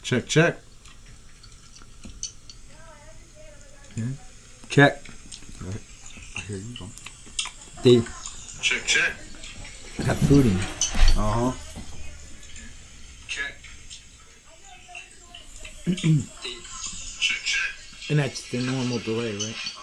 Check, check. Yeah. Check. I hear you. They Check, check. got food in. Uh huh. Check, check. And that's the normal delay, right?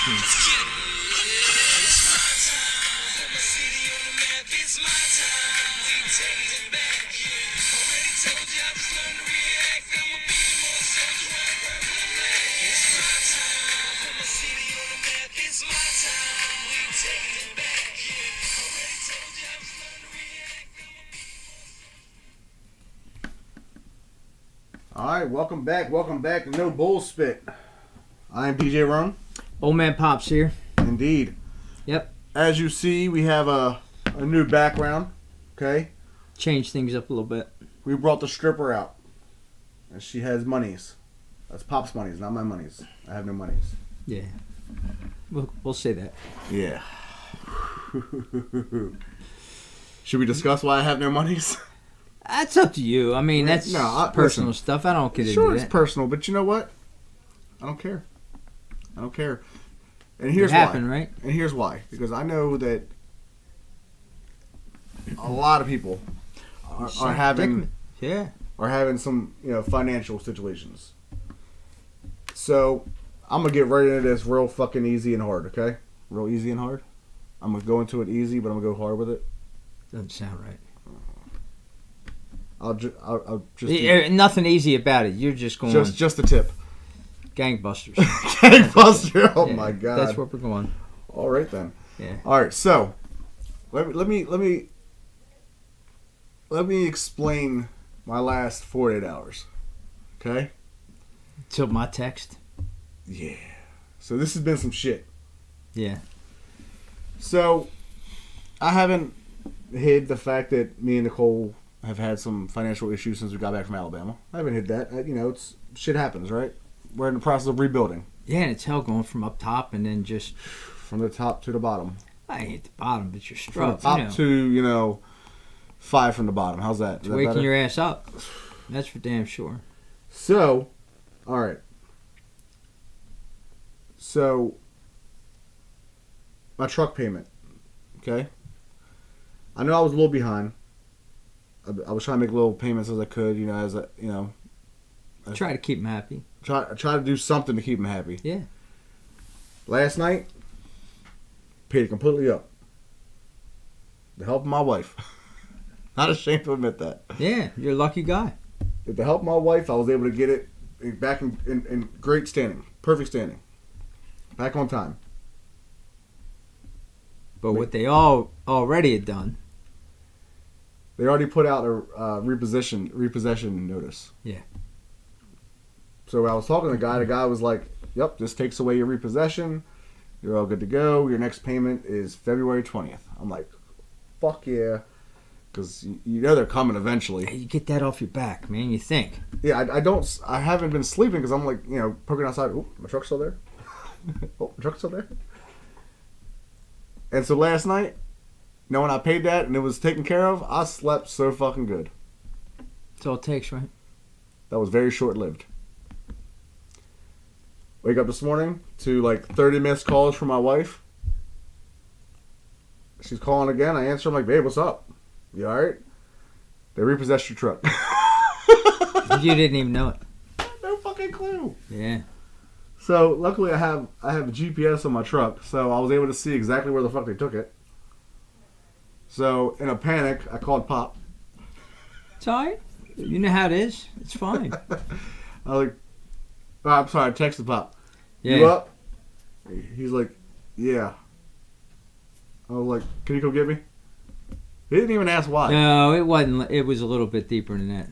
All right, welcome back to No Bull Spit. I am DJ Rome. Old Man Pop's here. Indeed. Yep. As you see, we have a new background. Okay. Change things up a little bit. We brought the stripper out. And she has monies. That's Pop's monies, not my monies. I have no monies. Yeah. We'll say that. Yeah. Should we discuss why I have no monies? That's up to you. I mean, that's personal stuff. I don't get into Sure, that. it's personal, but you know what? I don't care. And here's why. Right? And here's why. Because I know that a lot of people are having some financial situations. So I'm gonna get right into this real fucking easy and hard. Okay, real easy and hard. I'm gonna go into it easy, but I'm gonna go hard with it. Doesn't sound right. I'll just nothing easy about it. You're just going just a tip. Gangbusters. Gangbuster. Oh my god. That's where we're going. All right then. Yeah. All right. So let me explain my last 48 hours. Okay. Till my text. Yeah. So this has been some shit. Yeah. So I haven't hid the fact that me and Nicole have had some financial issues since we got back from Alabama. I haven't hid that. It's shit happens, right? We're in the process of rebuilding. Yeah, and it's hell going from up top and then just from the top to the bottom. I ain't the bottom, but you're struck. From the top to 5 from the bottom. How's that? It's waking your ass up. That's for damn sure. So, all right. So, my truck payment. Okay. I know I was a little behind. I was trying to make little payments as I could, Try to keep them happy. Try to do something to keep them happy. Yeah. Last night, paid it completely up. The help of my wife. Not ashamed to admit that. Yeah, you're a lucky guy. With the help of my wife, I was able to get it back in great standing. Perfect standing. Back on time. But what they already had done. They already put out a repossession notice. Yeah. So I was talking to the guy was like, yep, this takes away your repossession. You're all good to go. Your next payment is February 20th. I'm like, fuck yeah. Because they're coming eventually. Hey, you get that off your back, man. You think. Yeah, I haven't been sleeping because I'm like, poking outside. Oh, my truck's still there. Oh, my truck's still there. And so last night, knowing I paid that and it was taken care of, I slept so fucking good. That's all it takes, right? That was very short-lived. Wake up this morning to 30 missed calls from my wife. She's calling again. I answer. I'm like, babe, what's up? You alright? They repossessed your truck. You didn't even know it. No fucking clue. Yeah. So luckily I have a GPS on my truck, so I was able to see exactly where the fuck they took it. So in a panic, I called Pop. It's alright. You know how it is. It's fine. I was like, oh, I'm sorry, I texted Pop. Yeah. You up? He's like, yeah. I was like, can you come get me? He didn't even ask why. No, it wasn't. It was a little bit deeper than that.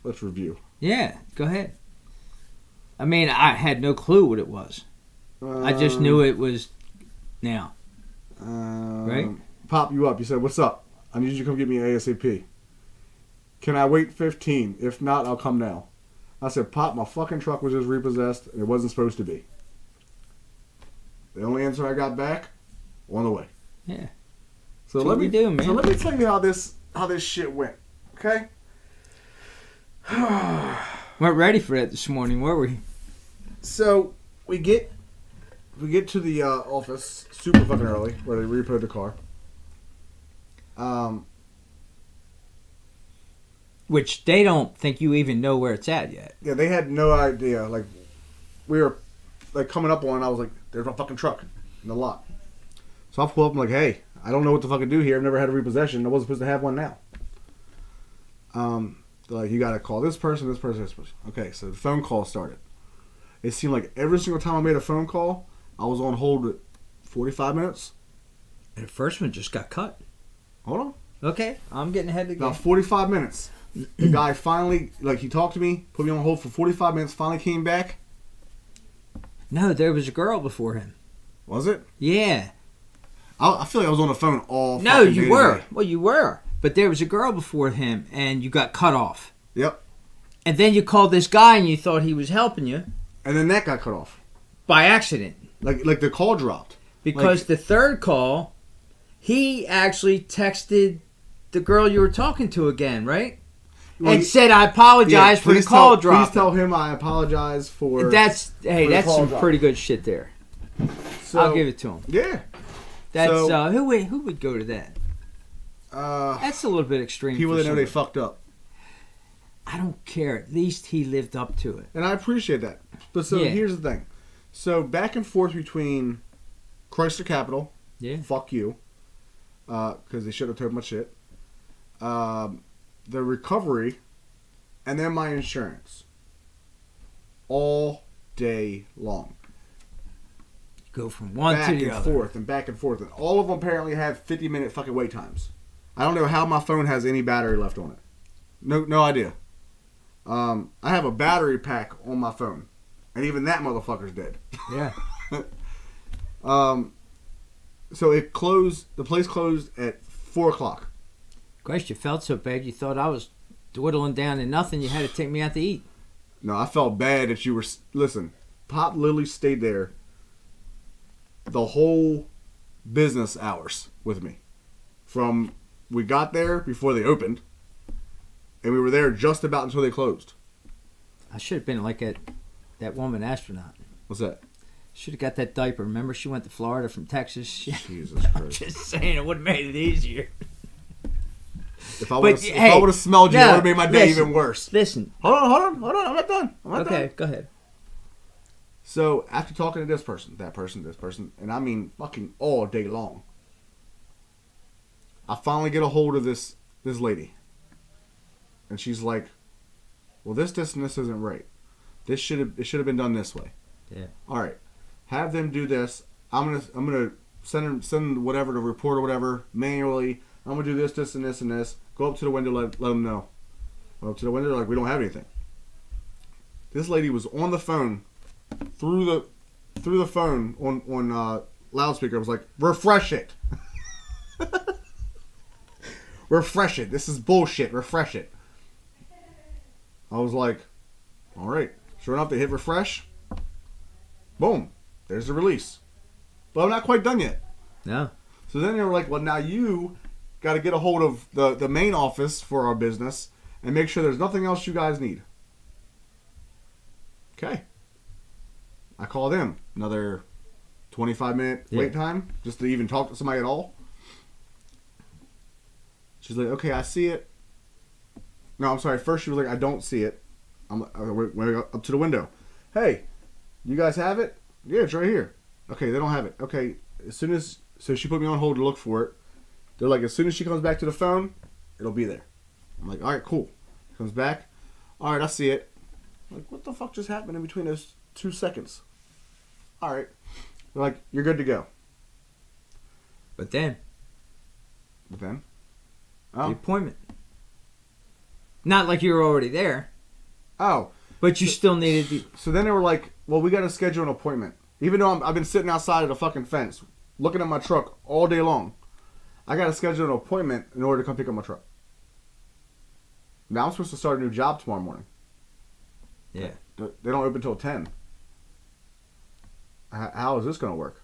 Let's review. Yeah, go ahead. I mean, I had no clue what it was. I just knew it was now. Right? Pop, you up. You said, what's up? I need you to come get me ASAP. Can I wait 15? If not, I'll come now. I said, Pop, my fucking truck was just repossessed. And it wasn't supposed to be. The only answer I got back, on the way. Yeah. So let me do, man. So let me tell you how this shit went. Okay? Weren't ready for that this morning, were we? So we get to the office super fucking early where they repoed the car. Which they don't think you even know where it's at yet. Yeah, they had no idea. We were like coming up on, I was like, there's my fucking truck in the lot. So I pull up, I'm like, hey, I don't know what to fucking do here. I've never had a repossession. I wasn't supposed to have one now. They're like, you gotta call this person, this person, this person. Okay, so the phone call started. It seemed like every single time I made a phone call, I was on hold at 45 minutes. And the first one just got cut. Hold on. Okay, I'm getting ahead of the game. About 45 minutes. The guy finally, like, he talked to me, put me on hold for 45 minutes, finally came back. No, there was a girl before him. Was it? Yeah. I feel like I was on the phone all No, fucking you day were. today. Well, you were. But there was a girl before him, and you got cut off. Yep. And then you called this guy, and you thought he was helping you. And then that got cut off. By accident. Like the call dropped. Because like, the third call, he actually texted the girl you were talking to again, right? Well, and said, I apologize for the call drop. Please tell him I apologize for... That's some drop. pretty good shit there. So, I'll give it to him. Yeah. That's so, who would go to that? That's a little bit extreme. People that know they fucked up. I don't care. At least he lived up to it. And I appreciate that. But so here's the thing. So back and forth between Chrysler Capital, fuck you, because they should have told my shit, the recovery, and then my insurance. All day long. Go from one to the other. Back and forth. And all of them apparently have 50-minute fucking wait times. I don't know how my phone has any battery left on it. No idea. I have a battery pack on my phone. And even that motherfucker's dead. Yeah. So it closed. The place closed at 4 o'clock. Christ, you felt so bad you thought I was dwindling down to nothing. You had to take me out to eat. No, I felt bad that you were... Listen, Pop literally stayed there the whole business hours with me. From we got there before they opened, and we were there just about until they closed. I should have been like that woman astronaut. What's that? Should have got that diaper. Remember, she went to Florida from Texas. Jesus Christ! Just saying, it would have made it easier. If I would have smelled you, it would have made my day even worse. Listen. Hold on. I'm not done. Okay, go ahead. So, after talking to this person, that person, this person, and I mean fucking all day long, I finally get a hold of this lady. And she's like, well, this and this isn't right. It should have been done this way. Yeah. All right. Have them do this. I'm gonna send whatever, the report or whatever, manually. I'm gonna do this, and this, and this. Go up to the window, let them know. Go up to the window, they're like, we don't have anything. This lady was on the phone, through the phone on loudspeaker. I was like, refresh it. Refresh it. This is bullshit. Refresh it. I was like, all right. Sure enough, they hit refresh. Boom. There's the release. But I'm not quite done yet. No. So then they were like, well, now you got to get a hold of the main office for our business and make sure there's nothing else you guys need. Okay. I call them. Another 25-minute wait time just to even talk to somebody at all. She's like, okay, I see it. No, I'm sorry. First she was like, I don't see it. We're up to the window. Hey, you guys have it? Yeah, it's right here. Okay, they don't have it. Okay, so she put me on hold to look for it. They're like, as soon as she comes back to the phone, it'll be there. I'm like, all right, cool. Comes back. All right, I see it. I'm like, what the fuck just happened in between those 2 seconds? All right. They're like, you're good to go. But then? Oh. The appointment. Not like you were already there. Oh. But you still needed the... So then they were like, well, we got to schedule an appointment. Even though I've been sitting outside of the fucking fence, looking at my truck all day long. I got to schedule an appointment in order to come pick up my truck. Now I'm supposed to start a new job tomorrow morning. Yeah. They don't open until 10. How is this going to work?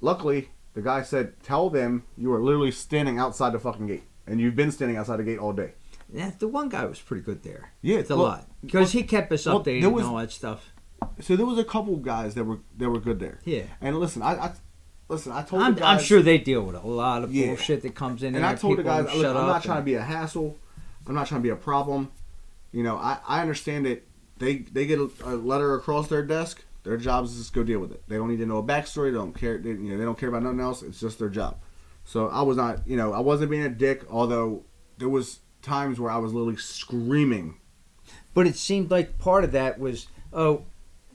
Luckily, the guy said, tell them you are literally standing outside the fucking gate. And you've been standing outside the gate all day. Yeah, the one guy was pretty good there. Yeah. It's a lot. Because he kept us updated and all that stuff. So there was a couple guys that were good there. Yeah. And listen, I told the guys... I'm sure they deal with a lot of bullshit that comes in there. And I told the guys, look, I'm not trying to be a hassle. I'm not trying to be a problem. You know, I understand that they get a letter across their desk. Their job is just go deal with it. They don't need to know a backstory. They don't care. They don't care about nothing else. It's just their job. So I was not, I wasn't being a dick. Although there was times where I was literally screaming. But it seemed like part of that was,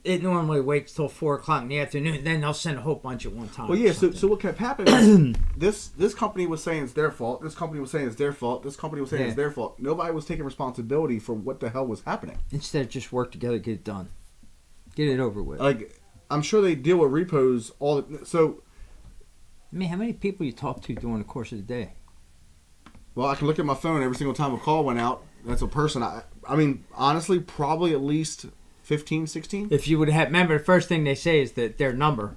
it normally waits till 4:00 in the afternoon. Then they'll send a whole bunch at one time. Well, yeah. So what kept happening? Is this company was saying it's their fault. This company was saying it's their fault. This company was saying it's their fault. Nobody was taking responsibility for what the hell was happening. Instead, just work together, get it done, get it over with. Like, I'm sure they deal with repos so. I mean, how many people you talk to during the course of the day? Well, I can look at my phone every single time a call went out. That's a person. I mean, honestly, probably at least 15, 16. If you would have, remember, the first thing they say is that their number,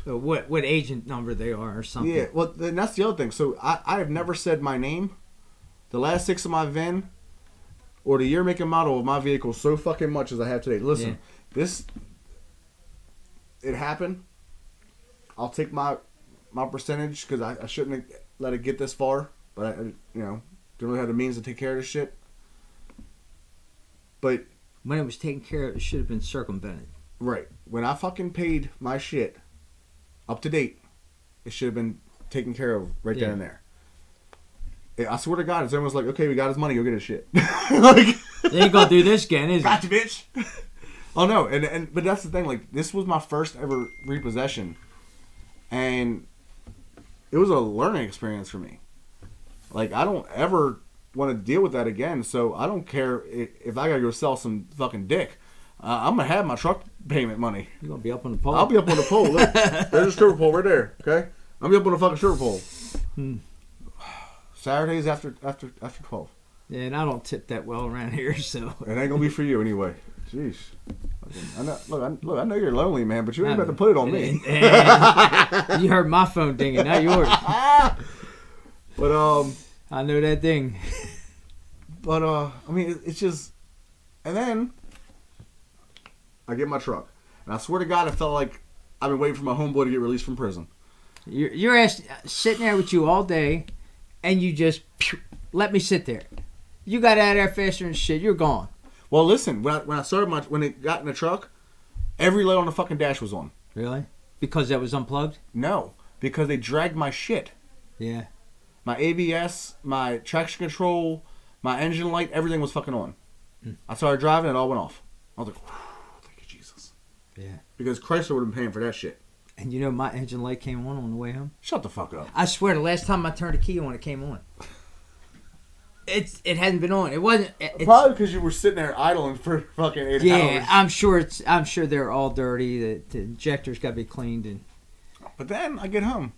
what agent number they are or something. Yeah, well, then that's the other thing. So I have never said my name, the last 6 of my VIN, or the year, make, and model of my vehicle so fucking much as I have today. Listen, it happened. I'll take my percentage because I shouldn't have let it get this far, but I didn't really have the means to take care of this shit. But when it was taken care of, it should have been circumvented. Right. When I fucking paid my shit up to date, it should have been taken care of right then and there. I swear to God, if everyone's like, okay, we got his money, go get his shit. Like, they ain't gonna do this again, is it? Gotcha, bitch. Oh no, but that's the thing. Like, this was my first ever repossession, and it was a learning experience for me. Like, I don't ever want to deal with that again, so I don't care if I gotta go sell some fucking dick. I'm gonna have my truck payment money. You're gonna be up on the pole. I'll be up on the pole. Look, there's a stripper pole right there. Okay, I'm gonna be up on the fucking stripper pole. Saturdays after 12. Yeah, and I don't tip that well around here, so it ain't gonna be for you anyway. Jeez. I know you're lonely, man, but you ain't about to put it on me. You heard my phone dinging, not yours. But I know that thing. But I mean, it's just, and then I get my truck, and I swear to God, I felt like I've been waiting for my homeboy to get released from prison. Your ass sitting there with you all day, and you just let me sit there. You got out of there faster than shit. You're gone. Well, listen, when I started when it got in the truck, every light on the fucking dash was on. Really? Because that was unplugged? No, because they dragged my shit. Yeah. My ABS, my traction control, my engine light, everything was fucking on. I started driving, it all went off. I was like, thank you, Jesus. Yeah. Because Chrysler would have been paying for that shit. And you know my engine light came on the way home? Shut the fuck up. I swear, the last time I turned the key on, it came on. It hadn't been on. It wasn't. Probably because you were sitting there idling for fucking 8 hours. Yeah, I'm sure they're all dirty. The injector's got to be cleaned. But then I get home,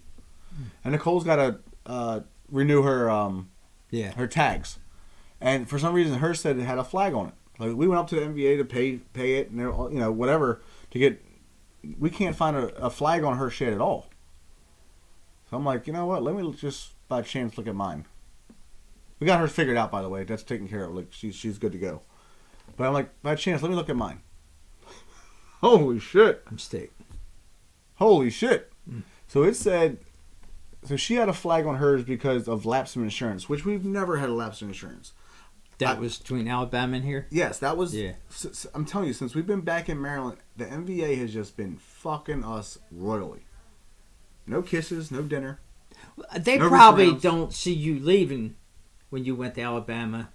and Nicole's got to renew her her tags, and for some reason hers said it had a flag on it. Like, we went up to the MVA to pay it, and whatever to get. We can't find a flag on her shit at all. So I'm like, you know what? Let me just by chance look at mine. We got hers figured out, by the way. That's taken care of. Like, she's good to go. But I'm like, by chance, let me look at mine. Holy shit. Mistake. Holy shit. So it said, so she had a flag on hers because of lapse in insurance, which we've never had a lapse in insurance. That was between Alabama and here? Yes, that was. Yeah. I'm telling you, since we've been back in Maryland, the MVA has just been fucking us royally. No kisses, no dinner. They probably don't see you leaving when you went to Alabama.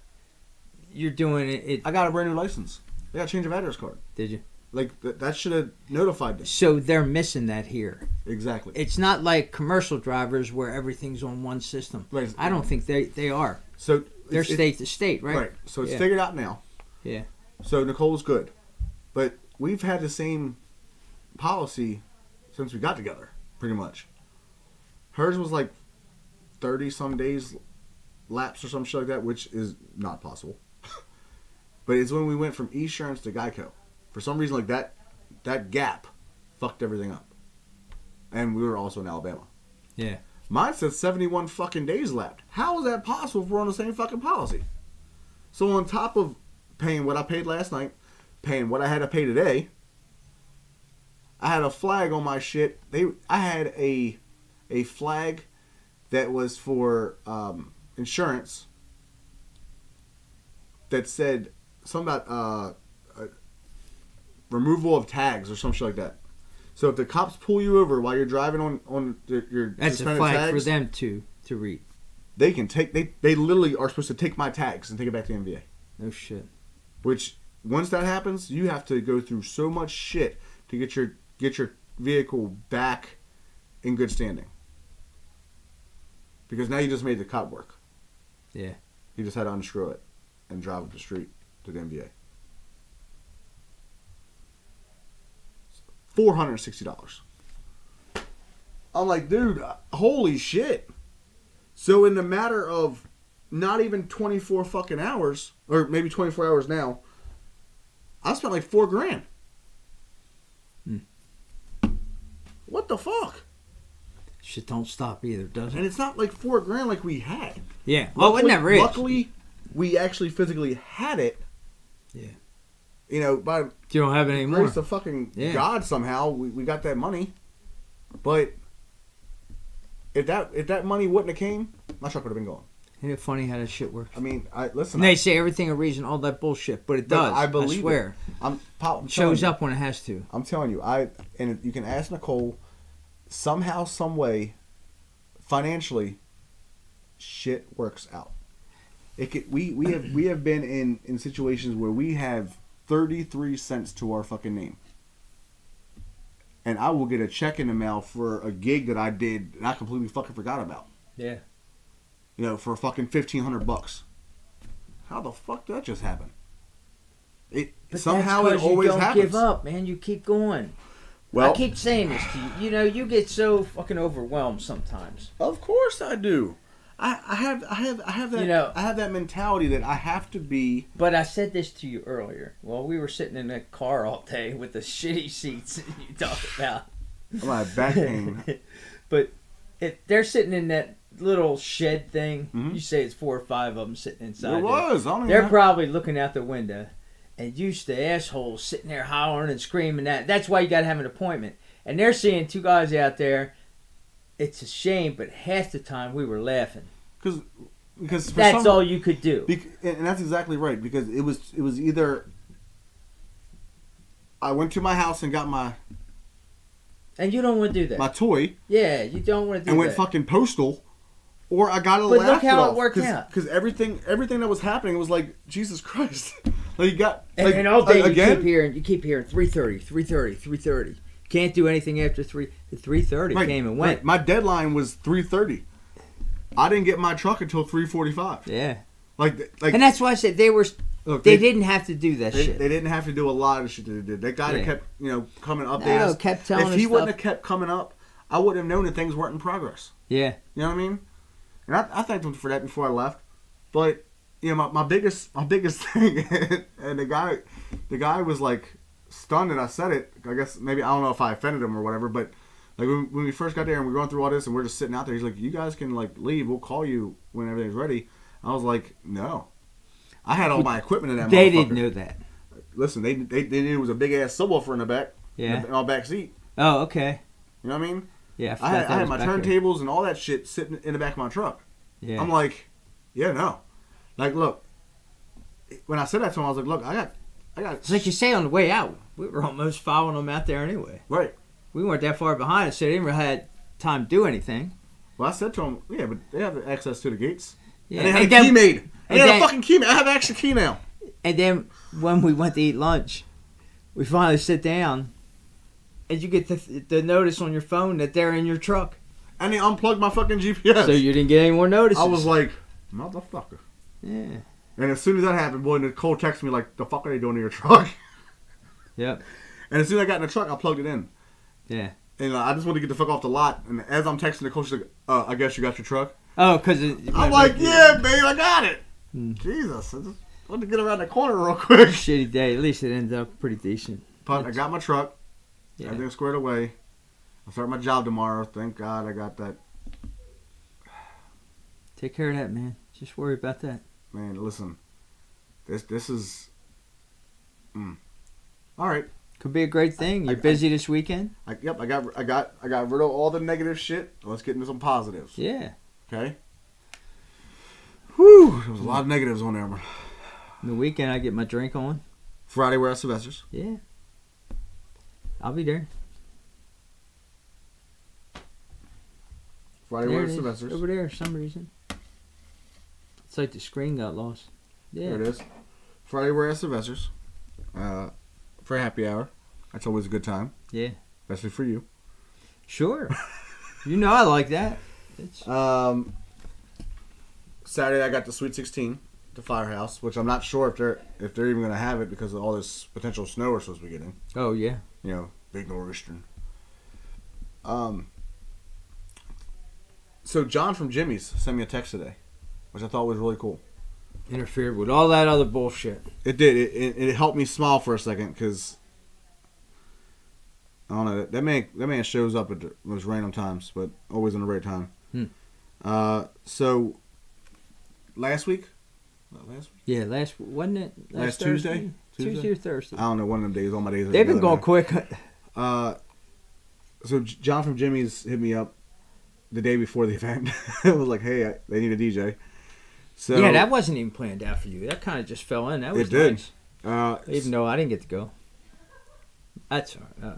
You're doing it. I got a brand new license. I got a change of address card. Did you? Like, that should have notified them. So they're missing that here. Exactly. It's not like commercial drivers where everything's on one system. Right. I don't think they are. So they're state to state, right? Right. So it's figured out now. Yeah. So Nicole's good. But we've had the same policy since we got together, pretty much. Hers was like 30-some days lapse or some shit like that, which is not possible. But it's when we went from Esurance to Geico. For some reason, like that gap fucked everything up. And we were also in Alabama. Yeah. Mine said 71 fucking days left. How is that possible if we're on the same fucking policy? So on top of paying what I paid last night, paying what I had to pay today, I had a flag on my shit. I had a flag that was for insurance that said something about removal of tags or some shit like that. So if the cops pull you over while you're driving on your that's a flag tags, for them to read. They can take they literally are supposed to take my tags and take it back to the MVA. No shit. Which once that happens, you have to go through so much shit to get your vehicle back in good standing. Because now you just made the cop work. Yeah. You just had to unscrew it and drive up the street to the MVA. $460. I'm like, dude, holy shit. So in the matter of not even 24 fucking hours, or maybe 24 hours now, I spent like $4,000. What the fuck? Shit don't stop either, does it? And it's not like $4,000 like we had. Yeah. Well, it never is. Luckily, we actually physically had it. Yeah. You know, by you don't have it anymore. Grace of fucking God, somehow we got that money. But if that money wouldn't have came, my truck would have been gone. Isn't it funny how that shit works? I mean, listen. And they say everything a reason, all that bullshit, but it does. I believe. I swear. It shows up when it has to. I'm telling you, and you can ask Nicole. Somehow, some way, financially, shit works out. We have been in situations where we have 33 cents to our fucking name. And I will get a check in the mail for a gig that I did and I completely fucking forgot about. Yeah. You know, for fucking $1,500. How the fuck did that just happen? But somehow it always happens. You don't give up, man. You keep going. Well, I keep saying this to you. You know, you get so fucking overwhelmed sometimes. Of course I do. I have that. You know, I have that mentality that I have to be. But I said this to you earlier. Well, we were sitting in a car all day with the shitty seats that you talk about. My back pain. But they're sitting in that little shed thing. Mm-hmm. You say it's 4 or 5 of them sitting inside. There was. They're probably looking out the window. And used to assholes sitting there hollering and screaming that. That's why you got to have an appointment. And they're seeing 2 guys out there. It's a shame, but half the time we were laughing. Because that's all you could do. And that's exactly right. Because it was either I went to my house and got my. And you don't want to do that. My toy. Yeah, you don't want to do that. And went fucking postal. Or I got to laugh. But look how it worked out. Because everything that was happening was like, Jesus Christ. Like you got like, and all day you keep hearing 3:30, 3:30, 3:30. Can't do anything after 3. 3:30 came and went. Right. My deadline was 3:30. I didn't get my truck until 3:45. Yeah. Like, and that's why I said they didn't have to do that shit. They didn't have to do a lot of shit that they did. That guy that kept coming up there. Kept telling us. If he wouldn't have kept coming up, I wouldn't have known that things weren't in progress. Yeah. You know what I mean? And I thanked him for that before I left. But you know, my biggest thing, and the guy was like stunned that I said it. I guess maybe I don't know if I offended him or whatever, but like when we first got there and we were going through all this and we're just sitting out there, he's like, "You guys can like leave. We'll call you when everything's ready." I was like, "No, I had all my equipment in that." They didn't know that. Listen, they knew it was a big ass subwoofer in the back. Yeah, in our back seat. Oh, okay. You know what I mean? Yeah, I had my turntables and all that shit sitting in the back of my truck. Yeah, I'm like, yeah, no. Like, look, when I said that to him, I was like, look, I got. It's like you say on the way out, we were almost following them out there anyway. Right. We weren't that far behind, so they didn't really have time to do anything. Well, I said to him, yeah, but they have access to the gates. Yeah. And they had a key made. And they had a fucking key made. I have an extra key now. And then when we went to eat lunch, we finally sit down, and you get the notice on your phone that they're in your truck. And they unplugged my fucking GPS. So you didn't get any more notices. I was like, motherfucker. Yeah. And as soon as that happened, boy, Nicole texted me like, the fuck are they doing in your truck? Yep. And as soon as I got in the truck, I plugged it in. Yeah. And I just wanted to get the fuck off the lot. And as I'm texting Nicole, she's like, I guess you got your truck? Oh, because I'm like, yeah, babe, I got it. Jesus. I just wanted to get around the corner real quick. Shitty day. At least it ended up pretty decent. But I got my truck. Yeah. Everything squared away. I'll start my job tomorrow. Thank God I got that. Take care of that, man. Just worry about that. Man, listen. This is... All right. Could be a great thing. You're busy this weekend? I got rid of all the negative shit. Let's get into some positives. Yeah. Okay? Whew. There was a lot of negatives on there, man. The weekend I get my drink on. Friday we're at Sylvester's. Yeah. I'll be there. Friday There we're it at is, Sylvester's. over there for some reason. It's like the screen got lost. Yeah. There it is. Friday we're at Sylvester's. For happy hour. That's always a good time. Yeah. Especially for you. Sure. You know I like that. It's... Saturday I got the Sweet 16, the Firehouse, which I'm not sure if they're even gonna have it because of all this potential snow we're supposed to be getting. Oh yeah. You know, big nor'easter. So John from Jimmy's sent me a text today, which I thought was really cool. Interfered with all that other bullshit. It did. It helped me smile for a second because I don't know, that man shows up at the most random times, but always in the right time. So last week. Yeah, wasn't it Last Thursday? Tuesday? Tuesday or Thursday? I don't know, one of them days. All my days are They've been together going now. quick. So John from Jimmy's hit me up the day before the event. It was like, hey, they need a DJ. So Yeah, that wasn't even planned out for you. That kind of just fell in. That was it did. nice. Even though I didn't get to go. That's all right.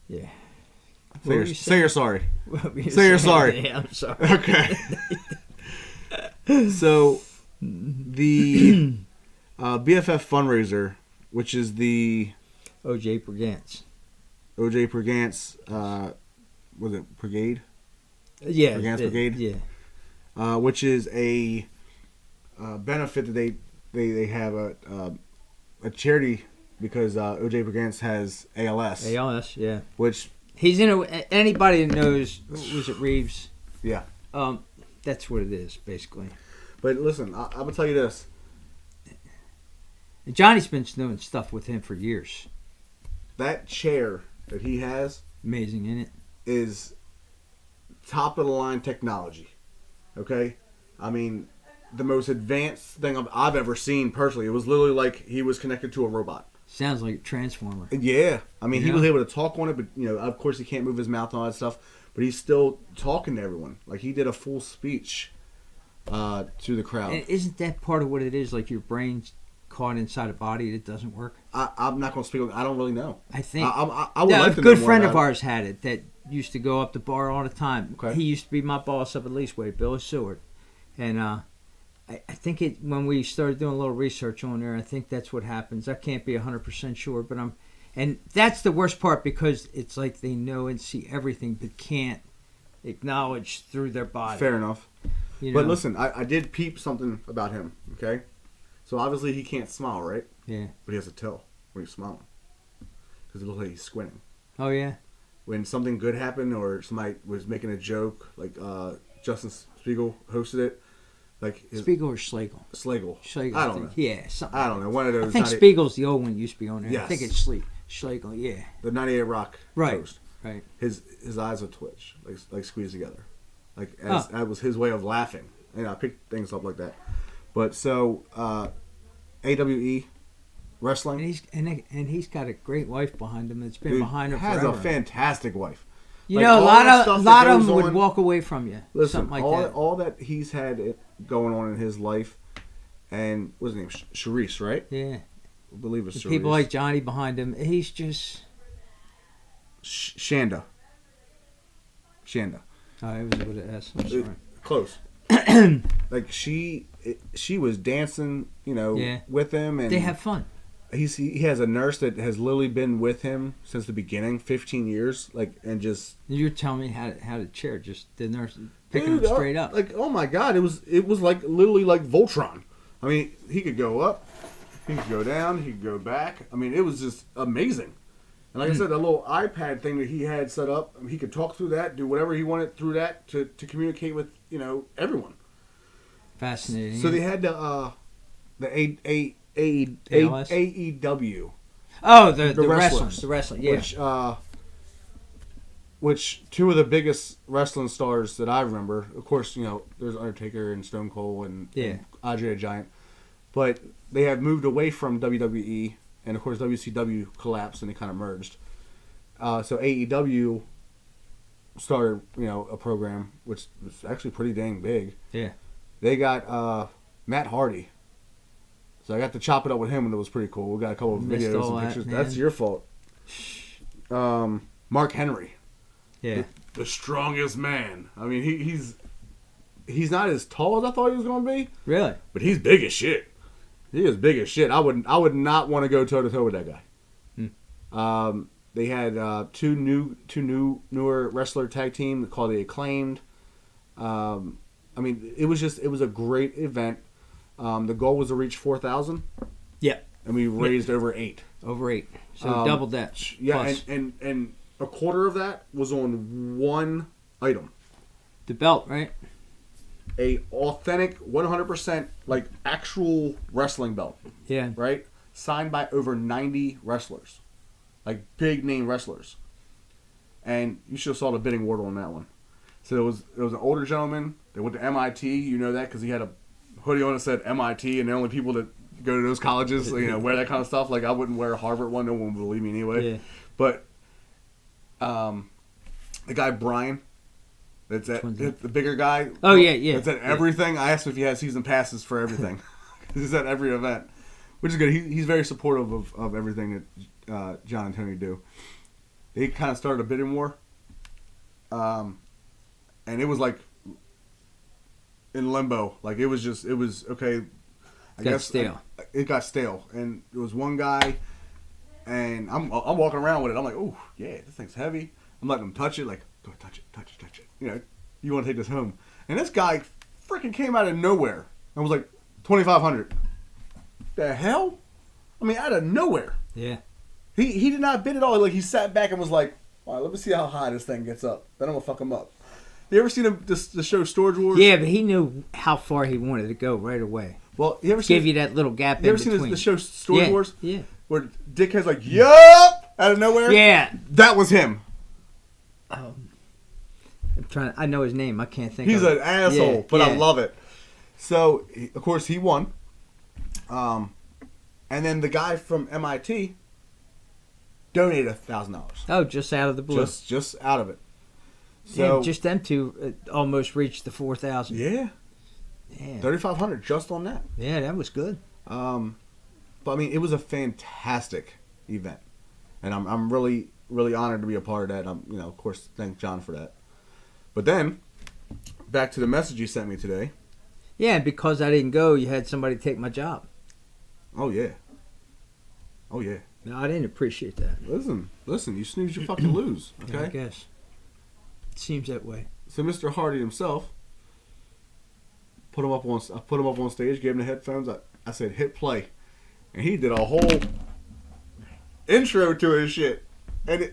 Yeah. Say you're sorry. Say you're sorry. Yeah, I'm sorry. Okay. So the BFF fundraiser, which is the OJ Brigance. OJ Brigance, was it Brigade? Yeah. Brigance Brigade? Yeah. Which is a benefit that they have a charity because OJ Brigance has ALS. ALS, yeah. Which he's in anybody that knows, was it Reeves? Yeah. That's what it is, basically. But listen, I'm gonna tell you this. Johnny's been doing stuff with him for years. That chair that he has, amazing, isn't it? Is top of the line technology. Okay, I mean, the most advanced thing I've ever seen personally. It was literally like he was connected to a robot. Sounds like a transformer. Yeah, I mean, he was able to talk on it, but of course, he can't move his mouth and all that stuff. But he's still talking to everyone. Like he did a full speech to the crowd. And isn't that part of what it is? Like your brain's caught inside a body that doesn't work. I'm not going to speak. I don't really know. I think I would like to a know good more friend about of ours had it that used to go up the bar all the time. Okay. He used to be my boss up at Leastway, Bill Seward, and I think when we started doing a little research on there, I think that's what happens. I can't be 100% sure, but and that's the worst part because it's like they know and see everything but can't acknowledge through their body. Fair enough. You But know? listen, I did peep something about him, okay? So obviously he can't smile, right? Yeah. But he has to tell when he's smiling. Because it looks like he's squinting. Oh, yeah? When something good happened or somebody was making a joke, like Justin Spiegel hosted it. Like Spiegel or Schlegel? Schlegel. I don't know. Yeah, something. I don't know. One of those. I think Spiegel's the old one used to be on there. Yes. I think it's Schlegel, yeah. The 98 Rock host. Right. His eyes would twitch, like squeeze together. Like that was his way of laughing. And I picked things up like that. But so AWE wrestling. And he's got a great wife behind him that's been behind him forever. Has a fantastic wife. You know, a lot of them would walk away from you. Listen, something like that. All that he's had going on in his life, and what's his name? Charisse, right? Yeah. I believe it's Charisse. People like Johnny behind him. He's just... Shanda. Oh, it was with an S. I'm sorry. Close. Like she was dancing, with him, and they have fun. He has a nurse that has literally been with him since the beginning, 15 years, and just. You're telling me how to chair, just the nurse picking him straight up. Like, oh my God, it was like literally like Voltron. I mean, he could go up, he could go down, he could go back. I mean, it was just amazing. And like I said, that little iPad thing that he had set up, he could talk through that, do whatever he wanted through that to communicate with everyone. Fascinating. So they had the AEW. Oh, the wrestling, yeah. Which two of the biggest wrestling stars that I remember, of course, there's Undertaker and Stone Cold and Andre the Giant, but they have moved away from WWE, and of course WCW collapsed and they kind of merged. So AEW started, a program which was actually pretty dang big. Yeah. They got Matt Hardy. So I got to chop it up with him, and it was pretty cool. We got a couple of videos and pictures. Man. That's your fault. Mark Henry. Yeah. The strongest man. I mean, he's not as tall as I thought he was going to be. Really? But he's big as shit. He is big as shit. I would not want to go toe to toe with that guy. They had two newer wrestler tag team called the Acclaimed. I mean, it was a great event. The goal was to reach 4,000. Yeah. And we raised over 8. Over 8. So doubled that. Yeah, and a quarter of that was on one item. The belt, right? A authentic 100% like actual wrestling belt. Yeah. Right? Signed by over 90 wrestlers. Like big name wrestlers. And you should have saw the bidding war on that one. So it was an older gentleman that went to MIT. You know that because he had a hoodie on that said MIT, and the only people that go to those colleges, wear that kind of stuff. Like I wouldn't wear a Harvard one; no one would believe me anyway. Yeah. But the guy Brian, the bigger guy. Oh yeah. That's at everything. I asked him if he had season passes for everything. He's at every event, which is good. He's very supportive of everything that John and Tony do. They kind of started a bidding war. And it was like in limbo. Like it was okay. I guess stale. It got stale, and there was one guy, and I'm walking around with it. I'm like, oh yeah, this thing's heavy. I'm letting him touch it. Like, go ahead, touch it. You want to take this home? And this guy freaking came out of nowhere and was like, 2,500. The hell? I mean, out of nowhere. Yeah. He did not bid at all. Like he sat back and was like, all right, let me see how high this thing gets up. Then I'm gonna fuck him up. You ever seen the show Storage Wars? Yeah, but he knew how far he wanted to go right away. Well, you ever seen? Give you that little gap in between. between. You ever seen the show Storage Wars? Yeah. Where Dickhead's like, yup! Out of nowhere? Yeah. That was him. I know his name. I can't think He's of it. He's an asshole, but I love it. So, of course, he won. And then the guy from MIT donated $1,000. Oh, just out of the blue. Just out of it. So, just them two almost reached the 4,000. Yeah. Yeah. 3,500 just on that. Yeah, that was good. But I mean, it was a fantastic event, and I'm really honored to be a part of that. Of course, thank John for that. But then, back to the message you sent me today. Yeah, and because I didn't go, you had somebody take my job. Oh yeah. No, I didn't appreciate that. Listen. You snooze, you fucking lose. Okay. Yeah, I guess. It seems that way. So Mr. Hardy himself I put him up on stage, gave him the headphones. I said, hit play. And he did a whole intro to his shit. And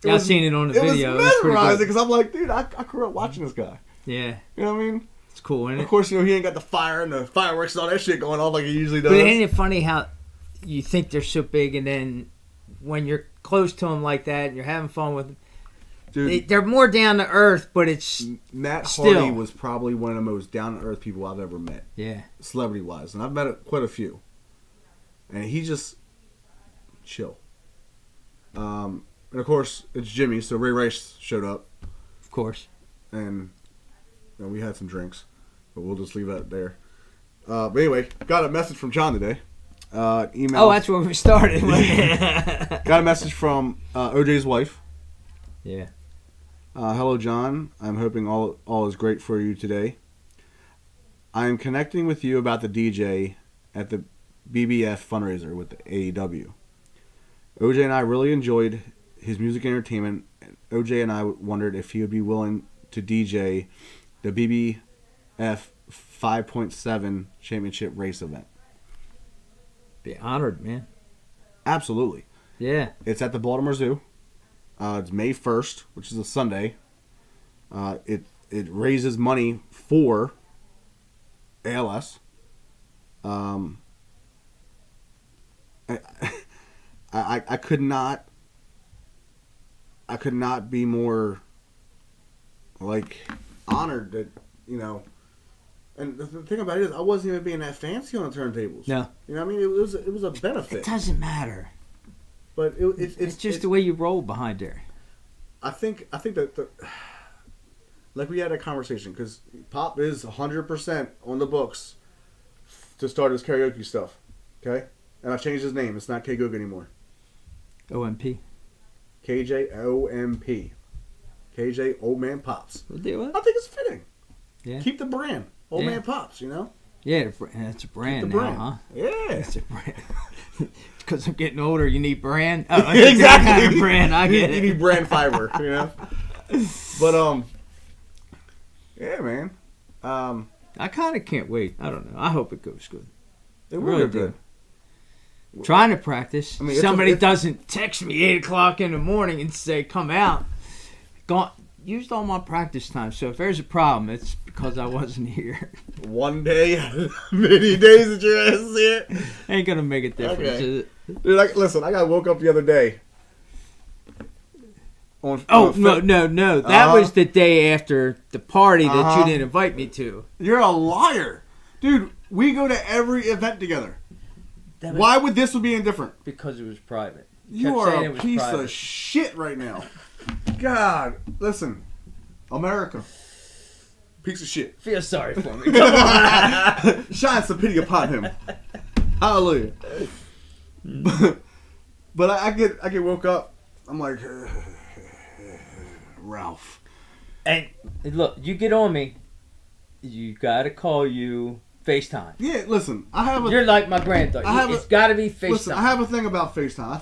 I've seen it on the video. It was mesmerizing because I'm like, dude, I grew up watching this guy. Yeah. You know what I mean? It's cool, isn't it? Of course, he ain't got the fire and the fireworks and all that shit going on like he usually does. But ain't it funny how you think they're so big and then when you're close to them like that and you're having fun with them, dude, they're more down to earth, but it's Matt Hardy was probably one of the most down to earth people I've ever met. Yeah. Celebrity wise. And I've met quite a few. And he just chill. And of course, it's Jimmy, so Ray Rice showed up. Of course. And we had some drinks, but we'll just leave that there. But anyway, got a message from John today. Email. Oh, that's where we started. Got a message from OJ's wife. Yeah. Hello, John. I'm hoping all is great for you today. I am connecting with you about the DJ at the BBF fundraiser with the AEW. OJ and I really enjoyed his music entertainment. OJ and I wondered if he would be willing to DJ the BBF 5.7 championship race event. Be honored, man. Absolutely. Yeah. It's at the Baltimore Zoo. It's May 1st, which is a Sunday. It raises money for ALS. I could not be more honored that, and the thing about it is I wasn't even being that fancy on the turntables. No. You know what I mean? It was a benefit. It doesn't matter. But it's just the way you roll behind there. I think that like we had a conversation because Pop is 100% on the books to start his karaoke stuff. Okay? And I changed his name. It's not K Goog anymore. OMP. KJOMP. KJ Old Man Pops. We'll do it. I think it's fitting. Yeah. Keep the brand. Old Man Pops, you know? Yeah, that's a brand Keep the brand. now, huh? Yeah. It's a brand. Because I'm getting older, you need brand. Oh, Exactly. Kind of brand. I get it. You need brand fiber, you know? But, yeah, man. I kind of can't wait. I don't know. I hope it goes good. It will really be good. Trying to practice. I mean, somebody doesn't text me 8 o'clock in the morning and say, come out. Used all my practice time. So if there's a problem, it's because I wasn't here. One day, many days that your ass is here. Ain't going to make a difference, is it? Dude, listen, I got woke up the other day. No. That was the day after the party that you didn't invite me to. You're a liar. Dude, we go to every event together. Why would this be any different? Because it was private. You are a piece of shit right now. God, listen. America. Piece of shit. Feel sorry for me. Come on. Shine some pity upon him. Hallelujah. But I get woke up. I'm like, Ralph. And look, you get on me. You gotta call you FaceTime. Yeah, listen. You're like my granddaughter. It's gotta be FaceTime. Listen, I have a thing about FaceTime. I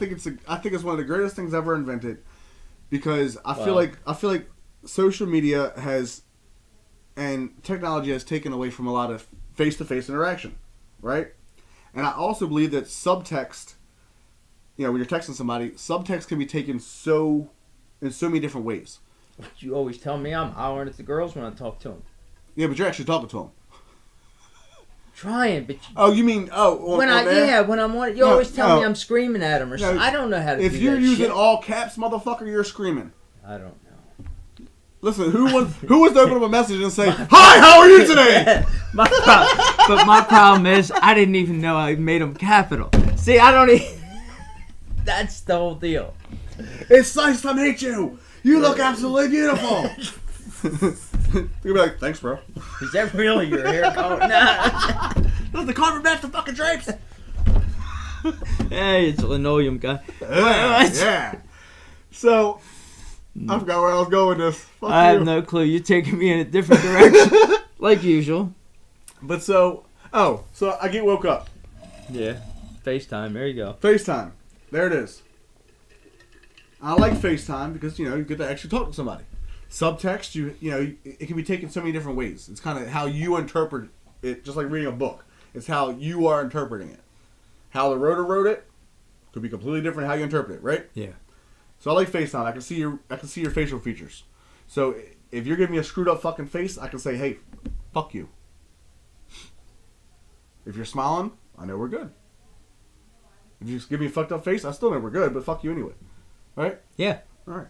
think it's one of the greatest things ever invented, because I feel like social media has and technology has taken away from a lot of face-to-face interaction, right? And I also believe that subtext, when you're texting somebody, subtext can be taken in so many different ways. You always tell me I'm hollering at the girls when I talk to them. Yeah, but you're actually talking to them. Trying, but you mean when I'm on it, you always tell me I'm screaming at them or something. I don't know how to do that. If you're using all caps, motherfucker, you're screaming. I don't know. Listen, who was to open up a message and say, "Hi, how are you today?" But my problem is I didn't even know I made them capital. See, I don't even. That's the whole deal. It's nice to meet you. You look absolutely beautiful. You'll be like, "Thanks, bro." Is that really your hair color? Nah. Look, the carpet match the fucking drapes. Hey, it's a linoleum guy. Yeah. So, I forgot where I was going with this. I have no clue. You're taking me in a different direction, like usual. But so I get woke up. Yeah. FaceTime. There you go. FaceTime. There it is. I like FaceTime because you get to actually talk to somebody. Subtext, it can be taken so many different ways. It's kind of how you interpret it, just like reading a book. It's how you are interpreting it. How the writer wrote it could be completely different how you interpret it, right? Yeah. So I like FaceTime. I can see your facial features. So if you're giving me a screwed up fucking face, I can say, "Hey, fuck you." If you're smiling, I know we're good. If you just give me a fucked up face, I still know we're good, but fuck you anyway. All right? Yeah. All right.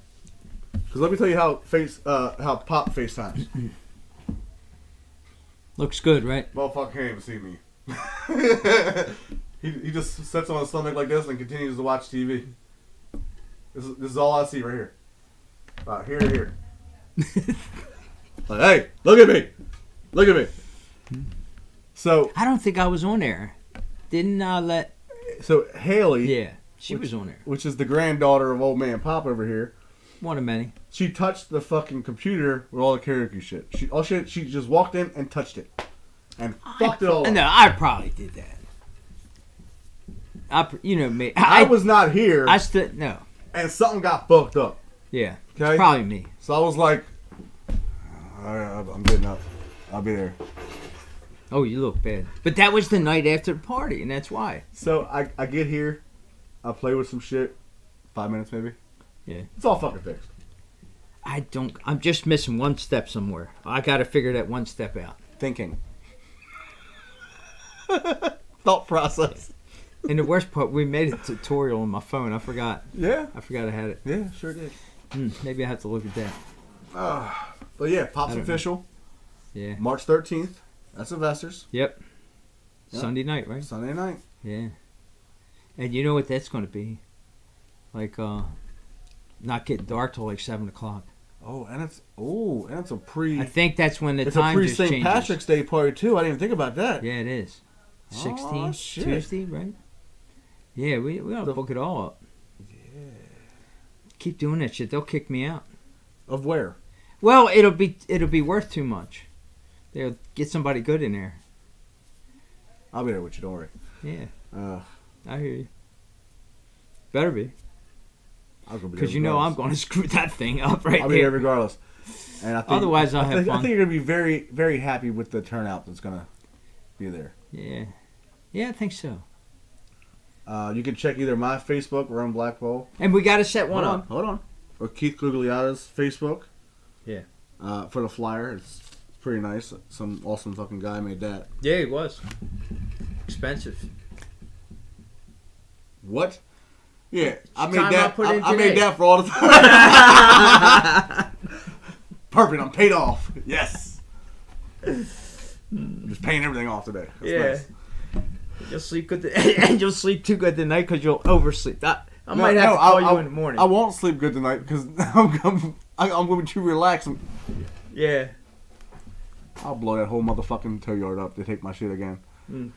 Because let me tell you how Pop FaceTimes. Looks good, right? Motherfucker can't even see me. he just sits on his stomach like this and continues to watch TV. This is all I see right here. About here to here. Like, hey, look at me. Look at me. So I don't think I was on there. Didn't let... So Haley... Yeah, she was on there. Which is the granddaughter of Old Man Pop over here. One of many. She touched the fucking computer with all the karaoke shit. She just walked in and touched it. And fucked it all up. No, I probably did that. Me. I was not here. No. And something got fucked up. Yeah. Okay? It's probably me. So I was like, I'm getting up. I'll be there. Oh, you look bad. But that was the night after the party, and that's why. So I get here. I play with some shit. 5 minutes maybe. Yeah. It's all fucking fixed. I'm just missing one step somewhere. I got to figure that one step out. Thinking. Thought process. And the worst part, we made a tutorial on my phone. I forgot. Yeah. I forgot I had it. Yeah, sure did. Maybe I have to look at that. But yeah, Pop's official. Know. Yeah. March 13th. That's Sylvester's. Yep. Sunday night, right? Sunday night. Yeah. And you know what that's going to be? Like, not getting dark till like 7 o'clock. Oh, and it's a pre... I think that's when the time just changes. It's a pre-St. Patrick's Day party, too. I didn't even think about that. Yeah, it is. 16th, shit. Tuesday, right? Yeah, we got to book it all up. Keep doing that shit. They'll kick me out. Of where? Well, it'll be worth too much. They'll get somebody good in there. I'll be there with you. Don't worry. Yeah. I hear you. Better be. Because I'm going to screw that thing up right I'll be there regardless. And I think, otherwise, I'll have fun. I think you're going to be very, very happy with the turnout that's going to be there. Yeah. Yeah, I think so. You can check either my Facebook, Rome Blackpool. And we got to set one up. Hold on. Or Keith Gugliotta's Facebook. Yeah. For the flyer. It's pretty nice. Some awesome fucking guy made that. Yeah, he was. Expensive. What? Yeah, I made that for all the time. Perfect, I'm paid off. Yes. I'm just paying everything off today. That's nice. You'll sleep good, and you'll sleep too good tonight because you'll oversleep. I might have to call you in the morning. I won't sleep good tonight because I'm going to relax. Yeah. I'll blow that whole motherfucking tow yard up to take my shit again.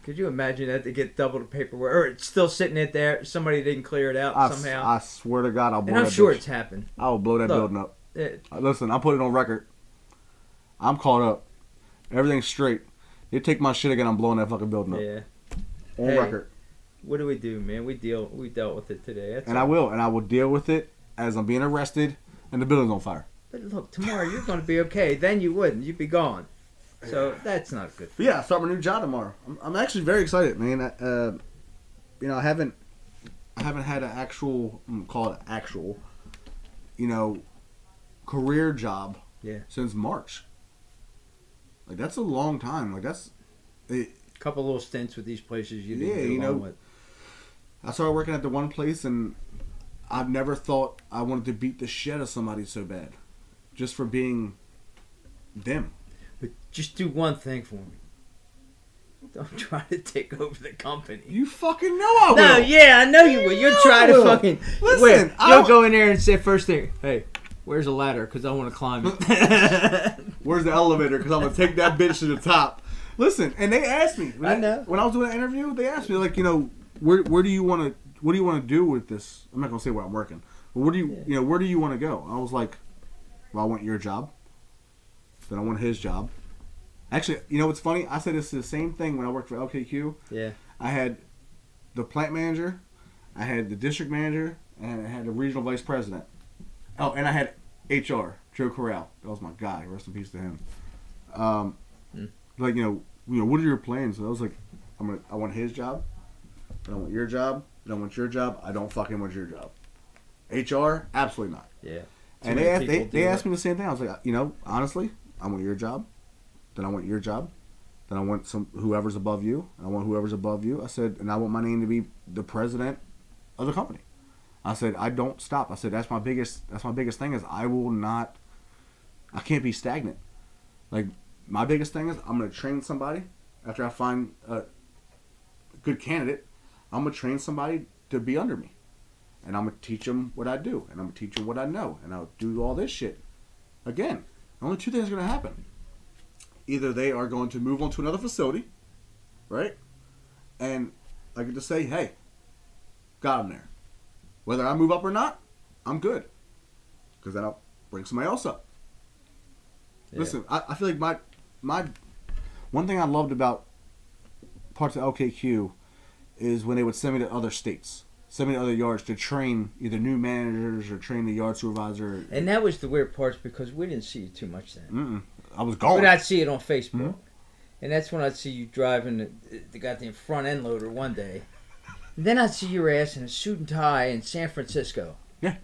Could you imagine that they get double the paperwork, or it's still sitting it there? Somebody didn't clear it out somehow. I swear to God, I'll blow that. And I'm sure it's happened. I will blow that building up. Listen, I'll put it on record. I'm caught up. Everything's straight. You take my shit again, I'm blowing that fucking building up. Yeah. On record. What do we do, man? We dealt with it today. I will deal with it as I'm being arrested and the building's on fire. But look, tomorrow you're going to be okay. Then you wouldn't. You'd be gone. So that's not good. But yeah, I start my new job tomorrow. I'm actually very excited, man. I haven't had an actual, call it actual, career job since March. Like, that's a long time. Like, that's a couple little stints with these places you didn't get along with. I started working at the one place, and I've never thought I wanted to beat the shit out of somebody so bad, just for being them. But just do one thing for me. Don't try to take over the company. You fucking know I will. No, yeah, I know you will. You'll try to fucking... Listen, you'll go in there and say first thing, hey, where's the ladder? Because I want to climb it. Where's the elevator? Because I'm going to take that bitch to the top. Listen, and they asked me. I know. When I was doing an interview, they asked me, like, where do you want to do with this? I'm not going to say where I'm working. But where do you want to go? I was like, well, I want your job. Then I want his job. Actually, what's funny? I said this is the same thing when I worked for LKQ. Yeah. I had the plant manager, I had the district manager, and I had the regional vice president. Oh, and I had HR, Joe Corral. That was my guy. Rest in peace to him. Like, what are your plans? And I was like, I want his job, then I want your job, then I want your job. I don't fucking want your job. HR, absolutely not. Yeah. And they asked me the same thing. I was like, honestly, I want your job. Then I want your job. Then I want whoever's above you. And I want whoever's above you. I said, and I want my name to be the president of the company. I said, I don't stop. I said, that's my biggest thing is I can't be stagnant. Like, my biggest thing is I'm going to train somebody after I find a good candidate. I'm going to train somebody to be under me. And I'm going to teach them what I do. And I'm going to teach them what I know. And I'll do all this shit. Again, only two things are going to happen. Either they are going to move on to another facility, right? And I get to say, hey, got them there. Whether I move up or not, I'm good. Because then I'll bring somebody else up. Yeah. Listen, I feel like my one thing I loved about parts of LKQ is when they would send me to other states. Send me to other yards to train either new managers or train the yard supervisor. And that was the weird part because we didn't see you too much then. I was gone. But I'd see it on Facebook. And that's when I'd see you driving the goddamn front end loader one day. And then I'd see your ass in a suit and tie in San Francisco. Yeah.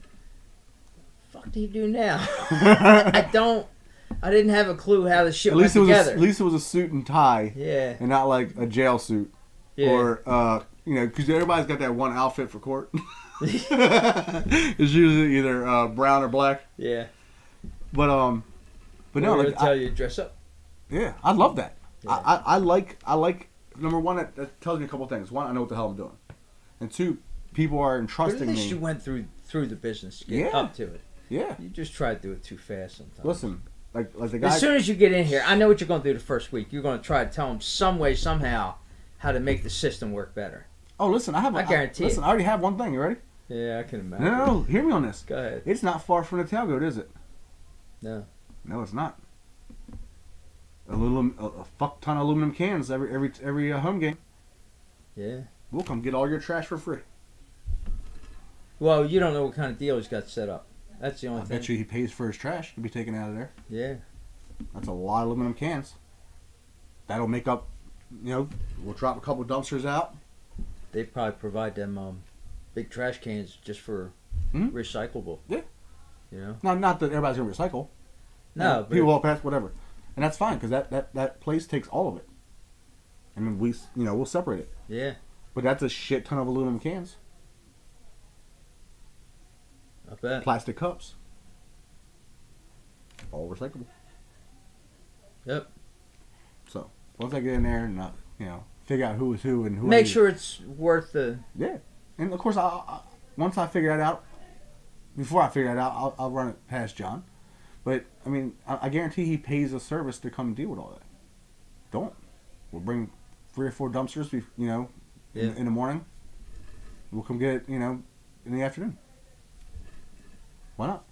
Fuck do you do now? I didn't have a clue how the shit went together. At least it was a suit and tie. Yeah. And not like a jail suit. Yeah. Or, because everybody's got that one outfit for court. It's usually either brown or black. Yeah. But no, like tell you to dress up. Yeah, I love that. Yeah. I like number one, that tells me a couple things. One, I know what the hell I'm doing, and two, people are entrusting me. But at least you went through the business to get up to it. Yeah. You just try to do it too fast sometimes. Listen, like the guy. As soon as you get in here, I know what you're going to do the first week. You're going to try to tell them some way, somehow, how to make the system work better. Oh, listen, I guarantee. Listen, I already have one thing. You ready? Yeah, I can imagine. No, hear me on this. Go ahead. It's not far from the tailgate, is it? No. No, it's not. A fuck ton of aluminum cans every home game. Yeah. We'll come get all your trash for free. Well, you don't know what kind of deal he's got set up. That's the only thing. I bet you he pays for his trash to be taken out of there. Yeah. That's a lot of aluminum cans. That'll make up, we'll drop a couple dumpsters out. They probably provide them big trash cans just for recyclable. Yeah. You know? Not that everybody's going to recycle. No. But people walk past, whatever. And that's fine, because that place takes all of it. And then we'll separate it. Yeah. But that's a shit ton of aluminum cans. I bet. Plastic cups. All recyclable. Yep. So, once I get in there and, figure out who is who and who Make sure it's worth the... Yeah. And, of course, once I figure that out, before I figure that out, I'll run it past John. But, I mean, I guarantee he pays a service to come deal with all that. Don't. We'll bring 3 or 4 dumpsters, in the morning. We'll come get it, in the afternoon. Why not?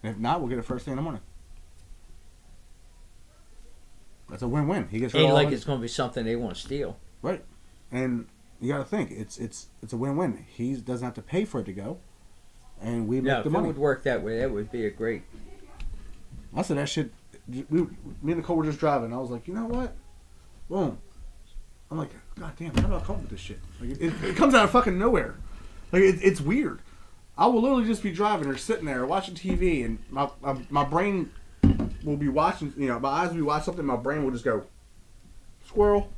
And if not, we'll get it first thing in the morning. That's a win-win. He gets rid of Ain't all like of it. it's going to be something they want to steal. Right. And you got to think, it's a win-win. He doesn't have to pay for it to go, and we make the money. If it would work that way, that would be a great... I said that shit. Me and Nicole were just driving. I was like, you know what? Boom. I'm like, God damn, how do I come up with this shit? Like, it comes out of fucking nowhere. Like it's weird. I will literally just be driving or sitting there watching TV, and my brain will be watching. My eyes will be watching something. My brain will just go squirrel.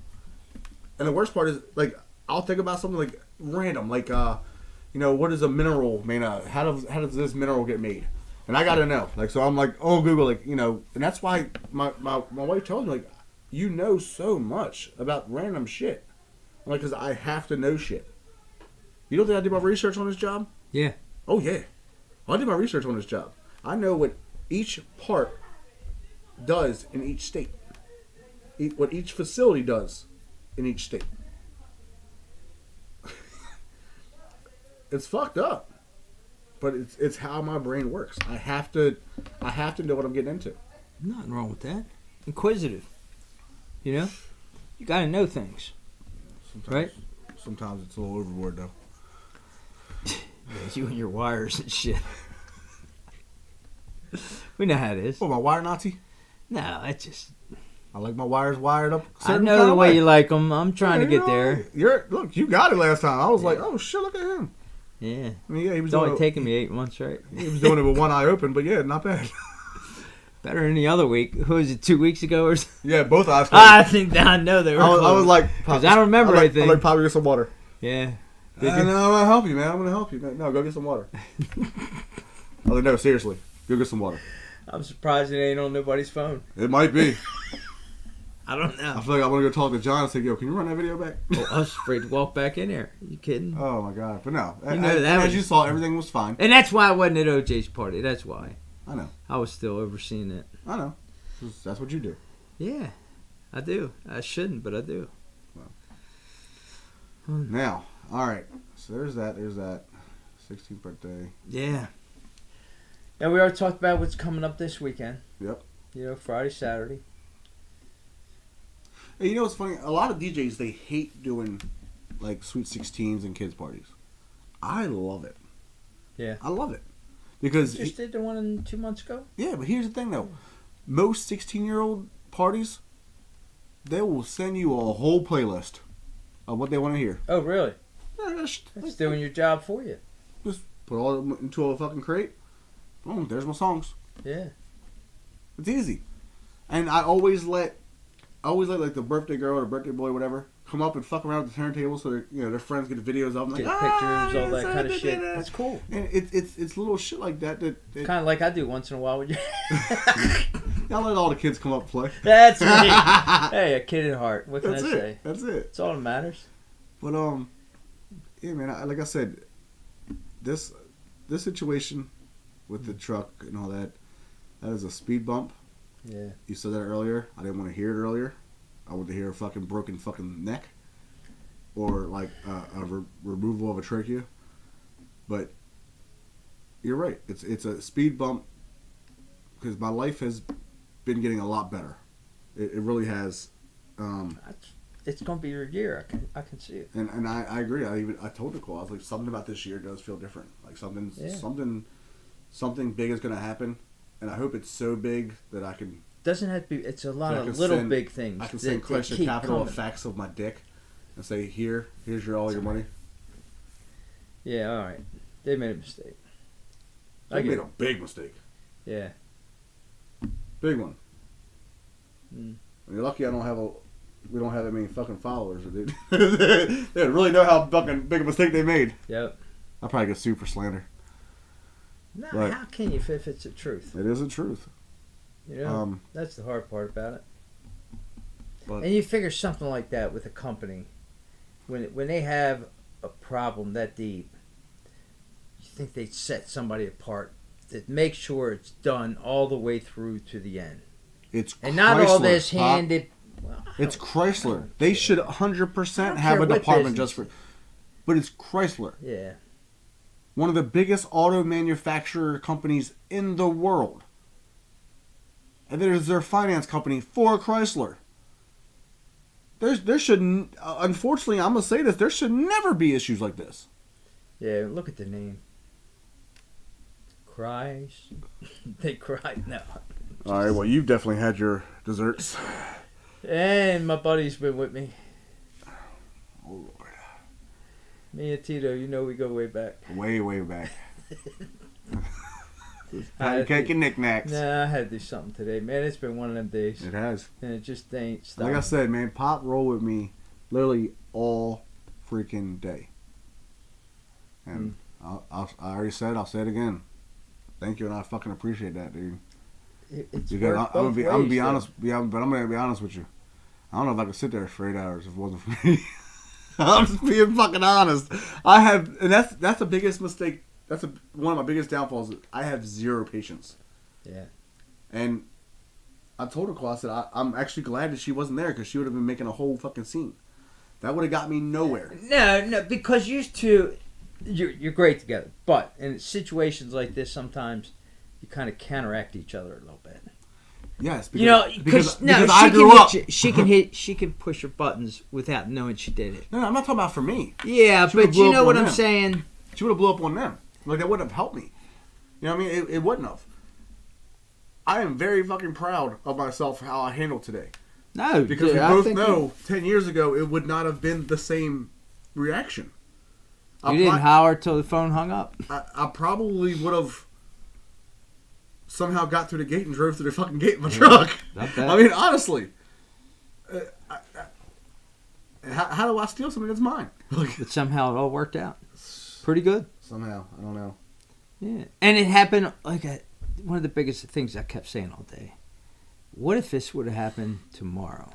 And the worst part is, like, I'll think about something like random, like what is a mineral made of? How does this mineral get made? And I gotta know. Like, so I'm like, oh, Google, like, and that's why my wife tells me, like, you know so much about random shit. I'm like, because I have to know shit. You don't think I did my research on this job? Yeah. Oh, yeah. I did my research on this job. I know what each part does in each state. What each facility does in each state. It's fucked up. But it's how my brain works. I have to know what I'm getting into. Nothing wrong with that. Inquisitive. You got to know things. Right? Sometimes it's a little overboard, though. Yeah, you and your wires and shit. We know how it is. Oh, my wire Nazi? No, it's just... I like my wires wired up. I know the way you like them. I'm trying to get there. Look, you got it last time. I was like, oh shit, look at him. Yeah. I mean, yeah, he was only taking me 8 months, right? He was doing it with one eye open, but yeah, not bad. Better than the other week. Who was it, 2 weeks ago or something? Yeah, both eyes closed. I think I know they were closed. I was like... Because I don't remember anything. I'm like, Pop, get some water. Yeah. No, I'm going to help you, man. I'm going to help you. No, go get some water. I was like, no, seriously. Go get some water. I'm surprised it ain't on nobody's phone. It might be. I don't know. I feel like I want to go talk to John and say, yo, can you run that video back? I was afraid to walk back in there. You kidding? Oh, my God. But no. As you saw, everything was fine. And that's why I wasn't at OJ's party. That's why. I know. I was still overseeing it. I know. That's what you do. Yeah, I do. I shouldn't, but I do. Well. Now, all right. So there's that. 16th birthday. Yeah. And we already talked about what's coming up this weekend. Yep. Friday, Saturday. Hey, you know what's funny? A lot of DJs, they hate doing, like, Sweet 16s and kids' parties. I love it. Yeah. I love it. Because... You just did the one 2 months ago? Yeah, but here's the thing, though. Most 16-year-old parties, they will send you a whole playlist of what they want to hear. Oh, really? Yeah, That's doing your job for you. Just put all of them into a fucking crate. Boom, there's my songs. Yeah. It's easy. And I always let like the birthday girl or the birthday boy, whatever, come up and fuck around with the turntable so their friends get the videos of them. Get like, pictures, all that kind of shit. That's cool. And it's little shit like that kind of like I do once in a while with you. I'll let all the kids come up and play. That's me. Hey, a kid at heart. What can I say? That's it. That's all that matters. But yeah, man. Like I said, this situation with the truck and all that is a speed bump. Yeah. You said that earlier. I didn't want to hear it earlier. I wanted to hear a fucking broken fucking neck, or like a removal of a trachea. But you're right. It's a speed bump because my life has been getting a lot better. It really has. It's going to be your year. I can see it. And I agree. I told Nicole, I was like, something about this year does feel different. Like something big is going to happen, and I hope it's so big that I can. Doesn't have to be. It's a lot of little big things. I can send Clash of Capital effects of my dick, and say, here's all your money. Yeah, all right. They made a mistake. They made a big mistake. Yeah. Big one. You're lucky we don't have that many fucking followers. They really know how fucking big a mistake they made. Yep. I'll probably get sued for slander. No, but how can you if it's the truth? It is the truth. You know, that's the hard part about it. But, and you figure something like that with a company, when they have a problem that deep, you think they'd set somebody apart that makes sure it's done all the way through to the end. It's and Chrysler, not all this handed. Well, it's Chrysler. They should 100% have a department just for. But it's Chrysler. Yeah. One of the biggest auto manufacturer companies in the world. And there's their finance company for Chrysler. There should, unfortunately, I'm gonna say this. There should never be issues like this. Yeah, look at the name. Cries. They cried. No. All right. Well, you've definitely had your desserts. And my buddy's been with me. Oh Lord. Me and Tito, you know we go way back. Way, way back. Cake and knickknacks. Nah, I had to do something today, man. It's been one of them days. It has. And it just ain't stopped. Like I said, man, Pop rolled with me literally all freaking day. And I already said, I'll say it again. Thank you, and I fucking appreciate that, dude. It's because I'm gonna be honest. Yeah, but I'm gonna be honest with you. I don't know if I could sit there for 8 hours if it wasn't for me. I'm just being fucking honest. I have, and that's the biggest mistake. That's one of my biggest downfalls. I have zero patience. Yeah. And I told her, I said, I'm actually glad that she wasn't there because she would have been making a whole fucking scene. That would have got me nowhere. No, because you two, you're great together. But in situations like this, sometimes you kind of counteract each other a little bit. Yes, because I grew up. She can push her buttons without knowing she did it. No, I'm not talking about for me. Yeah, but you know what I'm saying. She would have blew up on them. Like, that wouldn't have helped me. You know what I mean? It wouldn't have. I am very fucking proud of myself for how I handled today. No, because we both know 10 years ago it would not have been the same reaction. You didn't holler till the phone hung up. I probably would have somehow got through the gate and drove through the fucking gate in my truck. I mean, honestly. How do I steal something that's mine? But somehow it all worked out. Pretty good. Somehow. I don't know. Yeah. And it happened like one of the biggest things I kept saying all day. What if this would have happened tomorrow?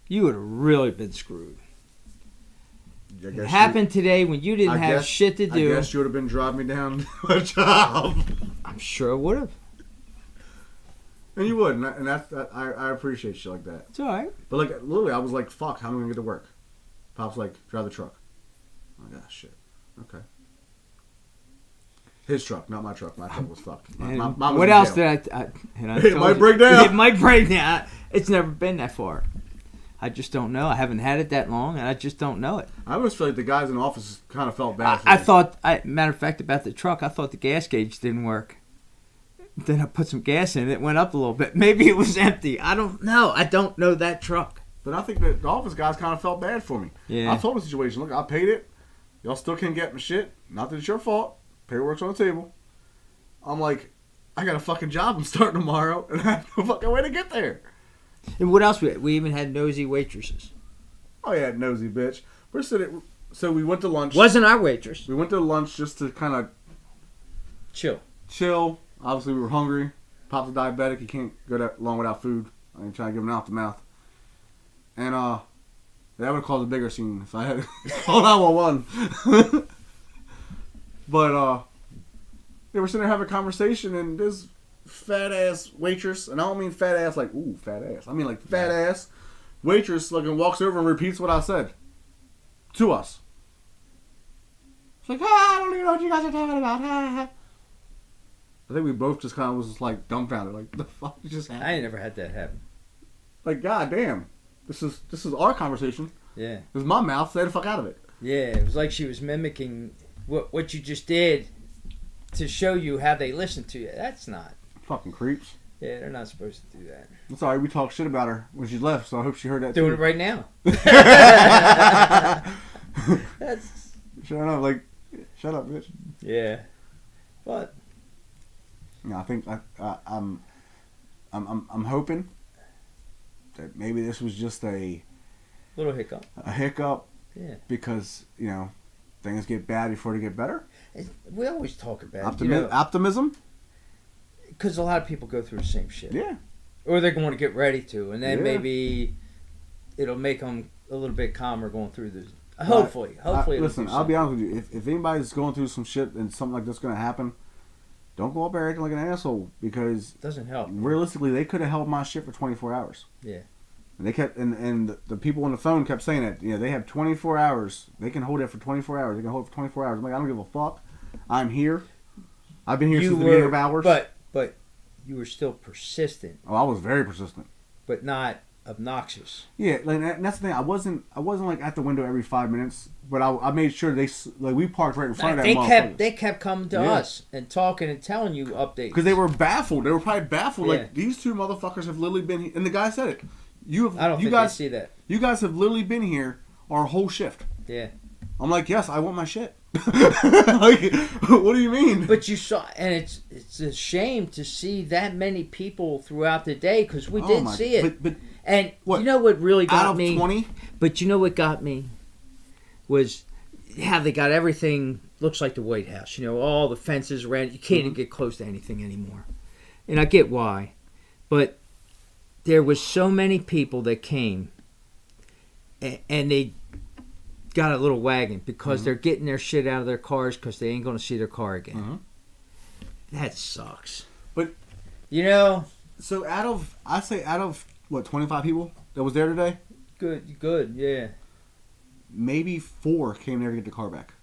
You would have really been screwed. It happened today when you didn't have shit to do. I guess you would have been driving me down to my job. I'm sure it would have. And you would, and I appreciate shit like that. It's all right. But like literally, I was like, "Fuck, how am I gonna get to work?" Pop's like, "Drive the truck." I'm like, "Ah, shit. Okay." His truck, not my truck. My truck was fucked. Mine was what else did I it might break down. It might break down. It's never been that far. I just don't know. I haven't had it that long, and I just don't know it. I almost feel like the guys in the office kind of felt bad. I thought, matter of fact, about the truck, I thought the gas gauge didn't work. Then I put some gas in it. It went up a little bit. Maybe it was empty. I don't know. I don't know that truck. But I think that the office guys kind of felt bad for me. Yeah. I told the situation, look, I paid it. Y'all still can't get my shit. Not that it's your fault. Paperwork's on the table. I'm like, I got a fucking job I'm starting tomorrow, and I have no fucking way to get there. And what else? We even had nosy waitresses. Oh, yeah, nosy bitch. So we went to lunch. Wasn't our waitress. We went to lunch just to kind of chill. Obviously, we were hungry. Pop's a diabetic. He can't go that long without food. I ain't trying to give him an out the mouth. And that would have caused a bigger scene if I had called 911. But they were sitting there having a conversation, and this fat ass waitress, and I don't mean fat ass like ooh fat ass. I mean like fat ass waitress looking walks over and repeats what I said to us. It's like, I don't even know what you guys are talking about. I think we both just kind of was just like dumbfounded. Like, the fuck just happened? I ain't never had that happen. Like, goddamn. This is our conversation. Yeah. This is my mouth. Stay the fuck out of it. Yeah, it was like she was mimicking what you just did to show you how they listen to you. That's not. Fucking creeps. Yeah, they're not supposed to do that. I'm sorry, we talked shit about her when she left, so I hope she heard that Doing too. it right now. That's. Shut up, like, shut up, bitch. Yeah, but. No, I think I'm hoping that maybe this was just a Little hiccup. A hiccup. Yeah. Because, things get bad before they get better. We always talk about optimism. Because a lot of people go through the same shit. Yeah. Or they're going to get ready to, and then maybe it'll make them a little bit calmer going through this. Hopefully. Listen, I'll be honest with you. If anybody's going through some shit and something like this is going to happen, don't go up there acting like an asshole, because it doesn't help. Realistically, they could have held my shit for 24 hours. Yeah. And they kept, and the people on the phone kept saying that, they have 24 hours. They can hold it for 24 hours. They can hold it for 24 hours. I'm like, I don't give a fuck. I'm here. I've been here since the beginning of hours. But you were still persistent. Oh, I was very persistent. But not obnoxious. Yeah, and that's the thing. I wasn't like at the window every 5 minutes, but I made sure we parked right in front of that motherfucker. They kept coming to us and talking and telling you updates. Because they were baffled. They were probably baffled. Yeah. Like, these two motherfuckers have literally been here. And the guy said it. I don't think they see that. You guys have literally been here our whole shift. Yeah. I'm like, yes, I want my shit. Like, what do you mean? But you saw, and it's a shame to see that many people throughout the day, because we did see it. But and what, you know what really got me? Out of 20? But you know what got me? Was how they got everything, looks like the White House. All the fences around. You can't even get close to anything anymore. And I get why. But there was so many people that came, and they got a little wagon because they're getting their shit out of their cars because they ain't going to see their car again. That sucks. But so out of what, 25 people that was there today? Good, yeah. Maybe 4 came there to get the car back.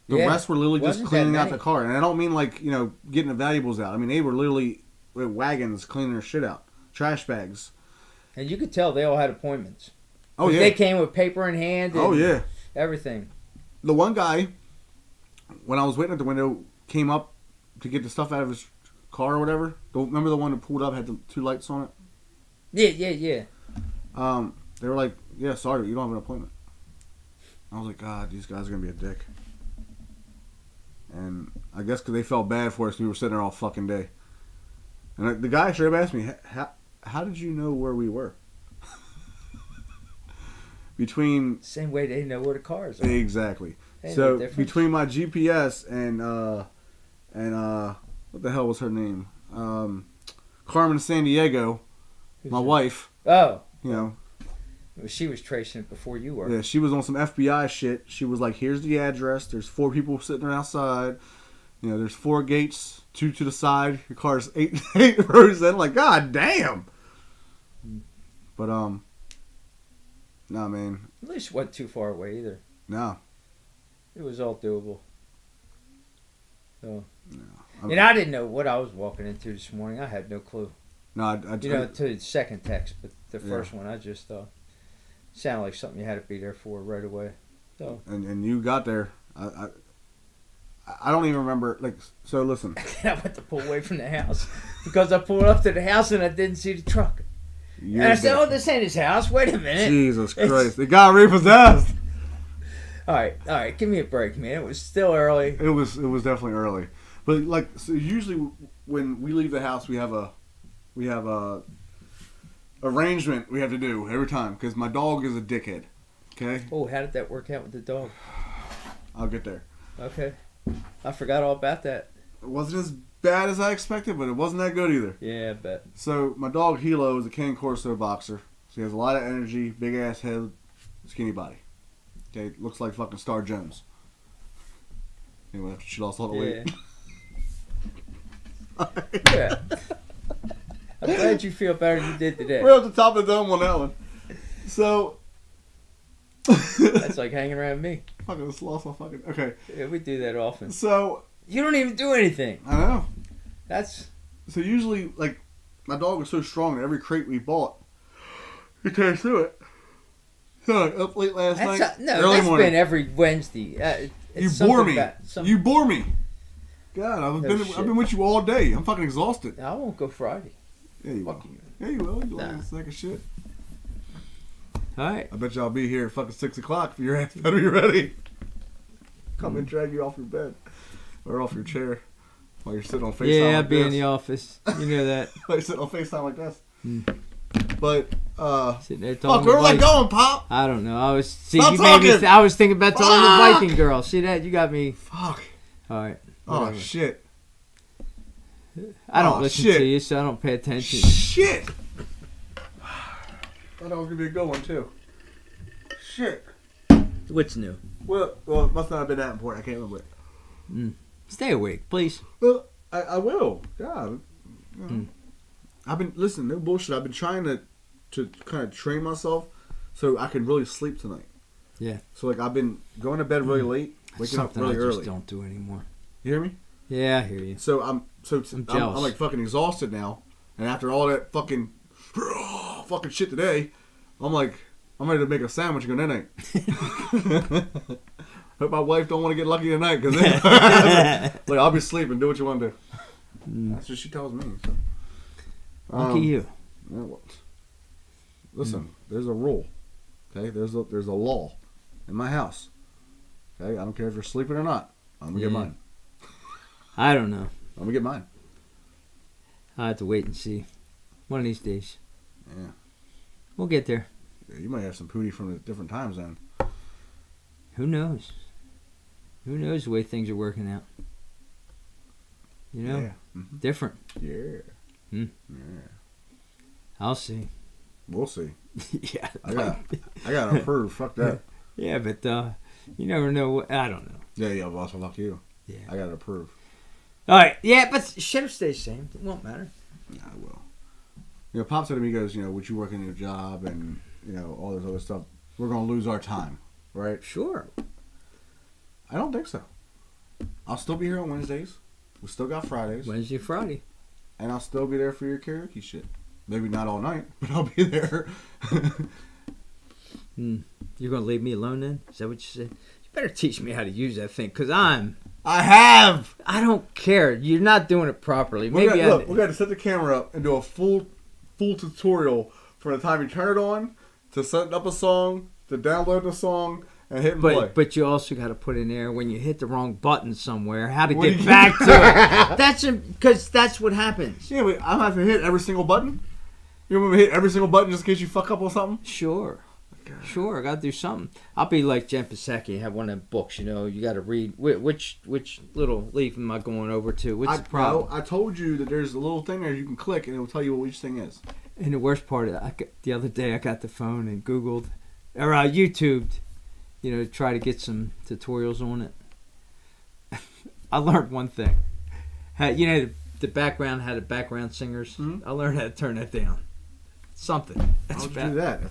The rest were literally just cleaning out the car, and I don't mean like getting the valuables out. I mean, they were literally with wagons cleaning their shit out, trash bags. And you could tell they all had appointments. Oh yeah, they came with paper in hand. And everything. The one guy, when I was waiting at the window, came up to get the stuff out of his car or whatever. Remember the one that pulled up had the 2 lights on it? Yeah. They were like, "Yeah, sorry, you don't have an appointment." I was like, "God, these guys are gonna be a dick." And I guess because they felt bad for us, we were sitting there all fucking day. And the guy straight up asked me, "How did you know where we were?" Same way they know where the cars are. Exactly. So between my GPS and what the hell was her name? Carmen San Diego, my wife. Oh. She was tracing it before you were. Yeah, she was on some FBI shit. She was like, "Here's the address. There's 4 people sitting there outside. There's 4 gates, 2 to the side. Your car's 8 rows in." Like, God damn. But nah, man. At least it wasn't too far away either. No. It was all doable. So. No. And I didn't know what I was walking into this morning. I had no clue. No, to the second text, but the first one I just thought sounded like something you had to be there for right away. So. And you got there. I don't even remember. Like, so listen. I went to pull away from the house because I pulled up to the house and I didn't see the truck. And I said, "Oh, this ain't his house. Wait a minute." Jesus Christ. They got repossessed. All right. Give me a break, man. It was still early. It was definitely early. But, like, so usually when we leave the house, we have a arrangement we have to do every time. Because my dog is a dickhead. Okay? Oh, how did that work out with the dog? I'll get there. Okay. I forgot all about that. It wasn't as bad as I expected, but it wasn't that good either. Yeah, I bet. So my dog Hilo is a Cane Corso boxer. So he has a lot of energy, big ass head, skinny body. Okay, looks like fucking Star Jones. Anyway, after she lost all the weight. Yeah. I'm glad you feel better than you did today. We're at the top of the dome on that one. So that's like hanging around me. fucking just lost my fucking... Okay. Yeah, we do that often. So... You don't even do anything. I know. That's... So usually, like, my dog was so strong that every crate we bought, he tears through it. So, up late last night, early that's morning. been every Wednesday. You bore me. You bore me. God, I've been with you all day. I'm fucking exhausted. I won't go Friday. Yeah, you will. Yeah, you will. You like a sack of shit. All right. I bet y'all be here at fucking 6 o'clock for your ass better be ready. Come and drag you off your bed. Or off your chair. While you're sitting on FaceTime Yeah, like I'll be this. in the office. You know that. While you're sitting on FaceTime like this. But, sitting there fuck, where am I going, Pop? I don't know. I was I was thinking about telling the Viking girl. See that? You got me. Fuck. All right. Whatever. Oh, shit. I don't listen to you, so I don't pay attention. Shit. Thought I was going to be a good one, too. Shit. What's new? Well, it must not have been that important. I can't remember it. Stay awake, please. Well, I will. God. You know. I've been, listen, no bullshit. I've been trying to kind of train myself so I can really sleep tonight. Yeah. So, like, I've been going to bed really late, waking up really early. I just don't do anymore. You hear me? Yeah, I hear you. So, I'm jealous. I'm like fucking exhausted now. And after all that fucking shit today, I'm like, I'm ready to make a sandwich and go night. Hope my wife don't want to get lucky tonight, because like, I'll be sleeping. Do what you want to do. That's what she tells me. So. Lucky you. Yeah, well, listen, there's a rule. Okay, there's a law in my house. Okay, I don't care if you're sleeping or not. I'm gonna get mine. I don't know. I'm gonna get mine. I have to wait and see. One of these days. Yeah. We'll get there. Yeah, you might have some pootie from a different time zone. Who knows? Who knows the way things are working out? You know? Yeah. Mm-hmm. Different. Yeah. Yeah. I'll see. We'll see. Yeah. I gotta approve. Fuck that. Yeah, but you never know. I don't know. Yeah, boss. Fuck you. Yeah. I gotta approve. All right. Yeah, but shit'll stay the same. It won't matter. Nah, I will. You know, Pop said to me, he goes, you know, with you working your job and, you know, all this other stuff, we're going to lose our time, right? Sure. I don't think so. I'll still be here on Wednesdays. We still got Fridays. Wednesday, Friday. And I'll still be there for your karaoke shit. Maybe not all night, but I'll be there. You're going to leave me alone then? Is that what you said? You better teach me how to use that thing, because I don't care. You're not doing it properly. We got to set the camera up and do a full tutorial from the time you turn it on to setting up a song, to download the song, and hit play. But you also got to put in there when you hit the wrong button somewhere, how to get back to it. Because that's what happens. Yeah, but I'm going to have to hit every single button? You want me to hit every single button just in case you fuck up on something? Sure. God. Sure, I got to do something. I'll be like Jen Psaki, have one of them books, you know, you got to read. Which little leaf am I going over to? What's the problem? I told you that there's a little thing there you can click and it will tell you what each thing is. And the worst part of it, the other day I got the phone and Googled, or YouTubed, you know, to try to get some tutorials on it. I learned one thing. You know, the background had the background singers. Mm-hmm. I learned how to turn that down. Something. How would you do that?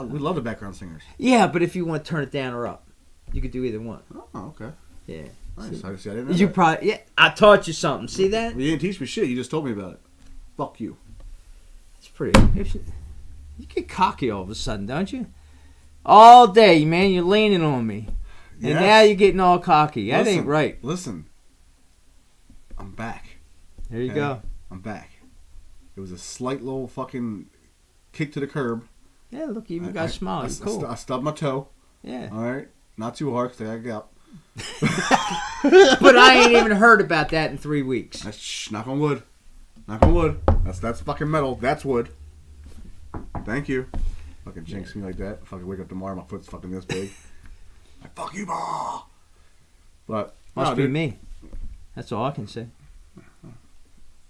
We love the background singers. Yeah, but if you want to turn it down or up, you could do either one. Oh, okay. Yeah. Nice. I didn't know that. Probably. Yeah, I taught you something. See that? Well, you didn't teach me shit. You just told me about it. Fuck you. It's pretty. You get cocky all of a sudden, don't you? All day, man, you're leaning on me. Yes. And now you're getting all cocky. That ain't right. Listen. I'm back. There you go. I'm back. It was a slight little fucking kick to the curb. Yeah, look, you even got a smile. It's cool. I stubbed my toe. Yeah. All right. Not too hard because I got gout. But I ain't even heard about that in 3 weeks. Knock on wood. Knock on wood. That's fucking metal. That's wood. Thank you. Fucking jinx me like that. Fucking wake up tomorrow, my foot's fucking this big. Like, fuck you, ma. But must be me. That's all I can say.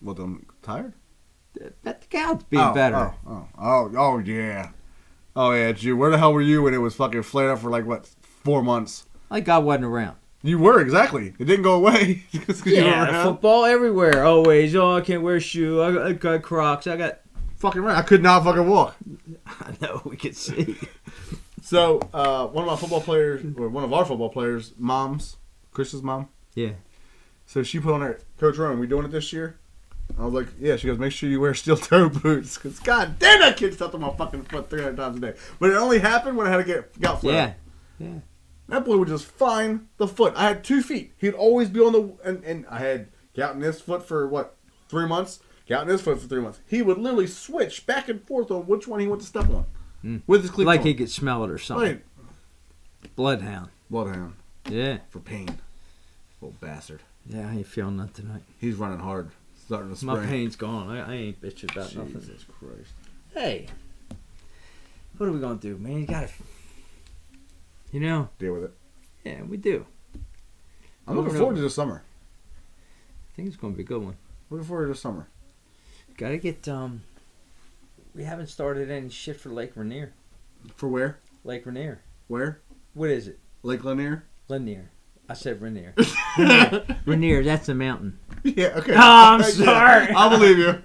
Well, I'm tired. That the gout's being better. Oh, yeah. Oh, yeah, it's you. Where the hell were you when it was fucking flared up for, like, what, 4 months? Like God wasn't around. You were, exactly. It didn't go away. Yeah, football everywhere, always. Oh, I can't wear a shoe. I got Crocs. I got... Fucking right. I could not fucking walk. I know, we could see. So, one of our football players' moms, Chris's mom. Yeah. So she put on her, Coach Rome, we doing it this year? I was like, yeah. She goes, make sure you wear steel toe boots. Because, God damn, that kid stepped on my fucking foot 300 times a day. But it only happened when I had to got flat. Yeah. Yeah. That boy would just find the foot. I had 2 feet. He'd always be on the, and I had gotten this foot for, 3 months? Gotten this foot for 3 months. He would literally switch back and forth on which one he went to step on. With his cleats like on. he could smell it or something. Right. Bloodhound. Bloodhound. Yeah. For pain. Little bastard. Yeah, I ain't feeling that tonight. He's running hard. Starting to spring. My pain's gone. I ain't bitching about nothing. Jesus Christ. Hey. What are we going to do, man? You got to... You know? Deal with it. Yeah, we do. I'm looking forward to this summer. I think it's going to be a good one. Looking forward to this summer. Got to get... We haven't started any shit for Lake Rainier. For where? Lake Rainier. Where? What is it? Lake Lanier? Lanier. I said Rainier. Rainier, that's a mountain. Yeah, okay. Oh, I'm sorry. Yeah, I believe you.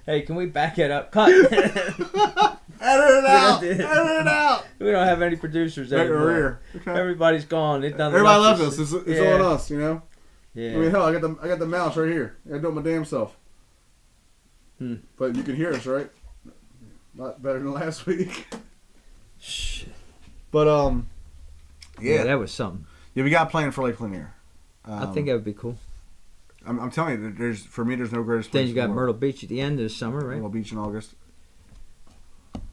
Hey, can we back it up? Cut. Edit it out. Edit it out. We don't have any producers anymore. Okay. Everybody's gone. Everybody left us. It's on us, you know? Yeah. I mean, hell, I got the mouse right here. I do it my damn self. But you can hear us, right? Not better than last week. Shit. But, yeah. That was something. Yeah, we got planned for Lake Lanier. I think that would be cool. I'm telling you, there's no greatest place. Then you got Myrtle Beach at the end of the summer, right? Myrtle Beach in August.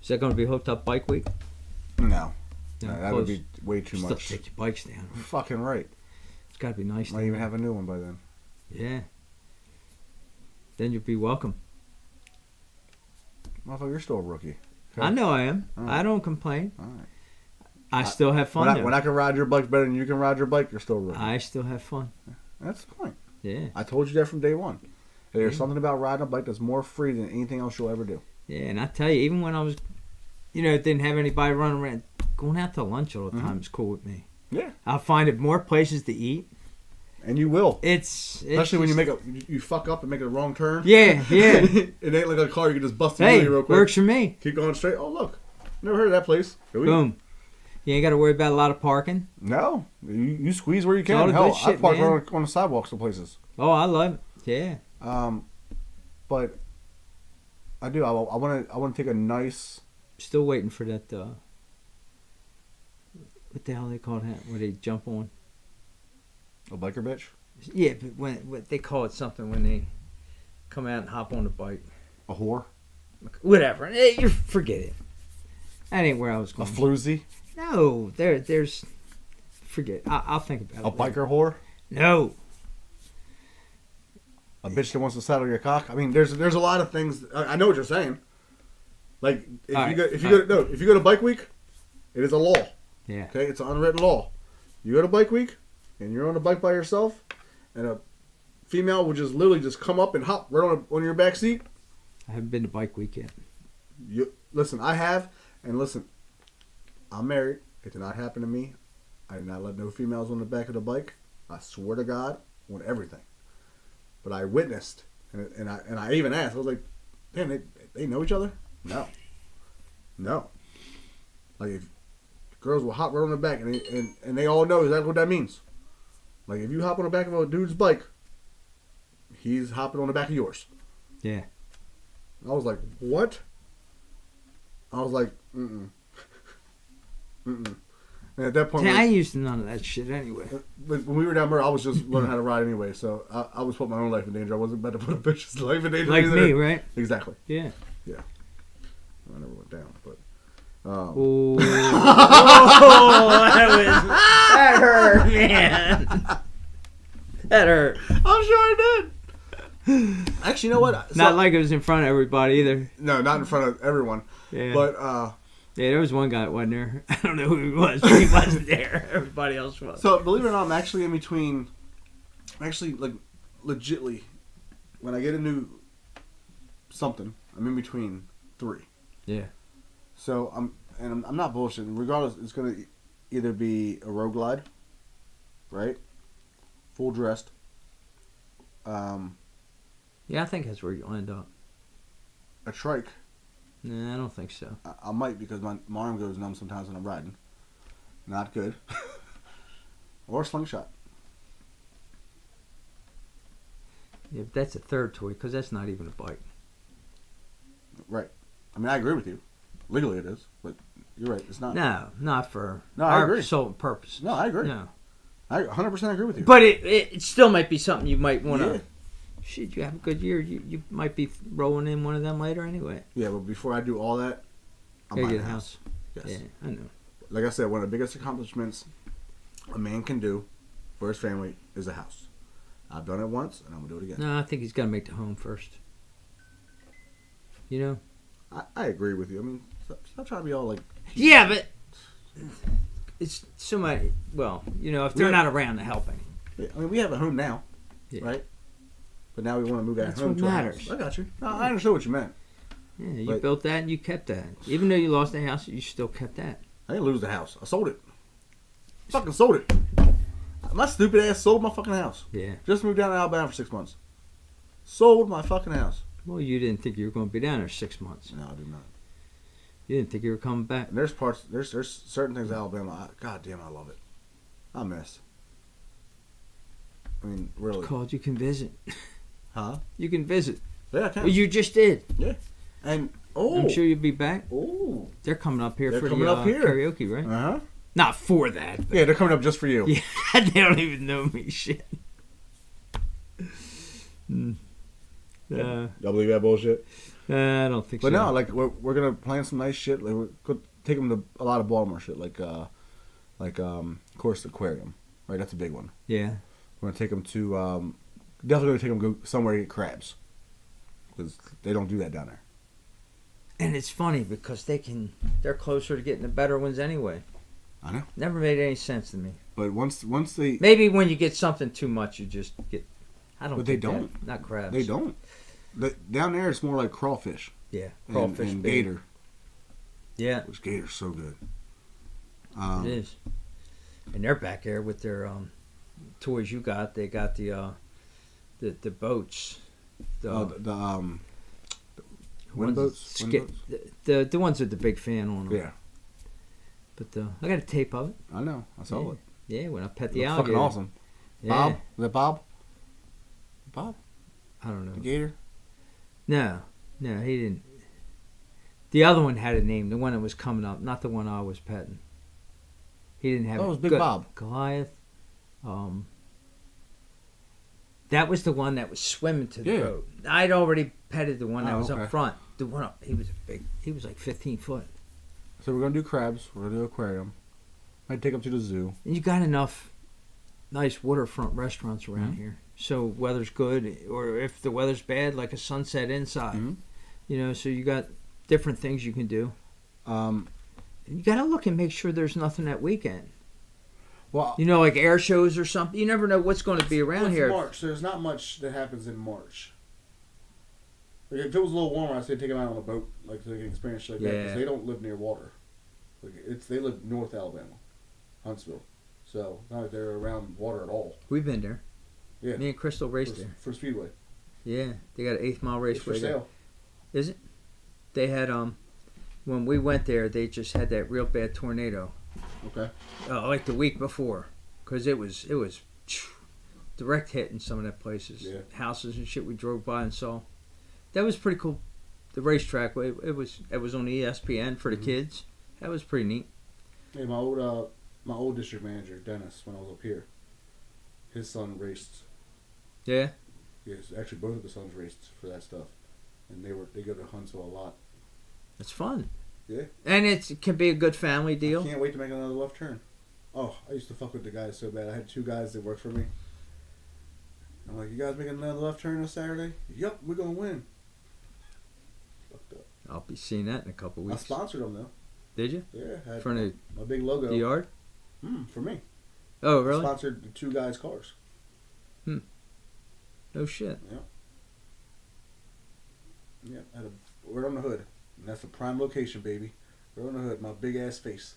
Is that going to be hooked up bike week? No, that would be way too Still much. take your bikes down. Fucking right. It's got to be nice. Might even have a new one by then. Yeah. Then you'll be welcome. Motherfucker, you're still a rookie. Okay? I know I am. Right. I don't complain. All right. I still have fun. When I can ride your bike better than you can ride your bike, you're still a rookie. I still have fun. That's the point. Yeah. I told you that from day one. There's something about riding a bike that's more free than anything else you'll ever do. Yeah, and I tell you, even when I was, didn't have anybody running around, going out to lunch all the time is cool with me. Yeah. I'll find it more places to eat. And you will. Especially when you fuck up and make a wrong turn. Yeah, yeah. It ain't like a car you can just bust hey, real quick. Works for me. Keep going straight. Oh, look. Never heard of that place. Boom. You ain't got to worry about a lot of parking. No. You squeeze where you can. All the Hell, good shit, I park on the sidewalks of places. Oh, I love it. Yeah. But I do. I want to take a nice... Still waiting for that, what the hell they call that? Where they jump on? A biker bitch? Yeah, but when they call it something when they come out and hop on the bike. A whore? Whatever. You forget it. That ain't where I was going. A floozy? No, there's... Forget. I'll think about it. A biker whore? No. A bitch that wants to saddle your cock? I mean, there's a lot of things. I know what you're saying. Like, if you go to Bike Week, it is a law. Yeah. Okay? It's an unwritten law. You go to Bike Week, and you're on a bike by yourself, and a female will just literally just come up and hop right on your back seat. I haven't been to Bike Week yet. Listen, I have, and listen, I'm married. It did not happen to me. I did not let no females on the back of the bike. I swear to God, on everything. But I witnessed, and I even asked. I was like, damn, they know each other? No. Like, if girls will hop right on the back, and they all know exactly what that means. Like, if you hop on the back of a dude's bike, he's hopping on the back of yours. Yeah. I was like, what? I was like, mm-mm. And at that point... I used to none of that shit anyway. When we were down there, I was just learning how to ride anyway, so I was putting my own life in danger. I wasn't about to put a bitch's life in danger. Like either. me, right? Exactly. Yeah. Yeah. I never went down, but... Oh, that hurt, man. That hurt. I'm sure it did. Actually, you know what? Not like it was in front of everybody either. No, not in front of everyone. Yeah. But, yeah, there was one guy that wasn't there. I don't know who he was, but he wasn't there. Everybody else was. So, believe it or not, I'm actually in between... Actually, like, legitly, when I get a new something, I'm in between 3. Yeah. So, I'm not bullshitting. Regardless, it's going to either be a road glide, right? Full dressed. Yeah, I think that's where you'll end up. A trike. Nah, I don't think so. I might because my arm goes numb sometimes when I'm riding. Not good. Or a slingshot. Yeah, but that's a third toy because that's not even a bike. Right. I mean, I agree with you. Legally it is, but you're right. It's not. No, not for I our agree. sole purpose. No, I agree. No. I 100% agree with you. But it still might be something you might want to. Yeah. Shit, you have a good year. You might be rolling in one of them later anyway. Yeah, but before I do all that, I'm Gotta buying get a a house. Yes. Yeah, I know. Like I said, one of the biggest accomplishments a man can do for his family is a house. I've done it once, and I'm gonna do it again. No, I think he's got to make the home first. You know. I agree with you. I mean, stop trying to be all like. Yeah, but it's somebody. Well, you know, if they're not around to help any. Yeah, I mean, we have a home now, right? But now we want to move that home to a house. I got you. No, I understood what you meant. Yeah, you built that and you kept that. Even though you lost the house, you still kept that. I didn't lose the house. I sold it. Fucking sold it. My stupid ass sold my fucking house. Yeah. Just moved down to Alabama for 6 months. Sold my fucking house. Well, you didn't think you were going to be down there 6 months. No, I did not. You didn't think you were coming back. And there's certain things in Alabama. God damn, I love it. I miss. I mean, really. It's called you can visit. Huh? You can visit. Yeah, I can. Well, you just did. Yeah. And I'm sure you'll be back. Oh. They're coming up here for the here. karaoke, right? Uh huh. Not for that. Yeah, they're coming up just for you. Yeah, they don't even know me. Shit. Y'all believe that bullshit? I don't think so. But no, like we're gonna plan some nice shit. Like we're gonna take them to a lot of Baltimore shit, like of course aquarium, right? That's a big one. Yeah. We're gonna take them to definitely gonna take them go somewhere to get crabs because they don't do that down there. And it's funny because they're closer to getting the better ones anyway. I know. Never made any sense to me. But once they maybe when you get something too much, you just get. I don't. But they don't. Not crabs. They don't. Down there, it's more like crawfish. Yeah, crawfish and gator. Yeah, which gator's so good. It is. And they're back there with their toys. You got. They got the boats. The wind boats. The ones with the big fan on them. Yeah. But I got a tape of it. I know. I saw it. Yeah, when I pet the alligator. Fucking awesome. Yeah. Bob? Was that Bob? Bob? I don't know. The gator? No, he didn't. The other one had a name. The one that was coming up, not the one I was petting. He didn't have. Oh, it was Big Bob. Goliath. That was the one that was swimming to the boat. I'd already petted the one that was up front. The one up, he was like 15 foot. So we're gonna do crabs. We're gonna do aquarium. Might take them to the zoo. And you got enough nice waterfront restaurants around here. So weather's good, or if the weather's bad, like a sunset inside. Mm-hmm. You know, so you got different things you can do. You got to look and make sure there's nothing that weekend. Well, you know, like air shows or something. You never know what's going to be around here. March. There's not much that happens in March. Like if it was a little warmer, I'd say take them out on a boat, like so they can experience shit like that. Because they don't live near water. Like they live North Alabama, Huntsville. So not like they're around water at all. We've been there. Yeah. Me and Crystal raced there. For Speedway. Yeah, they got an 8th mile race. It's for sale. Is it? They had when we went there, they just had that real bad tornado. Okay. Like the week before, because it was direct hit in some of that places. Yeah. Houses and shit we drove by and saw. That was pretty cool. The racetrack, it was on ESPN for the kids. That was pretty neat. Hey, my old district manager Dennis, when I was up here, his son raced. Yeah. Yes, actually both of the sons raced for that stuff, and they go to Huntsville a lot. It's fun. Yeah. And it can be a good family deal. I can't wait to make another left turn. Oh, I used to fuck with the guys so bad. I had 2 guys that worked for me. I'm like, you guys making another left turn on Saturday? Yup, we're gonna win. Fucked up. I'll be seeing that in a couple weeks. I sponsored them though. Did you? Yeah, I had for my big logo. The yard? For me. Oh, really? I sponsored the 2 guys' cars. No shit. Yeah. Yeah, we're on the hood. And that's a prime location, baby. We're on the hood. My big ass face.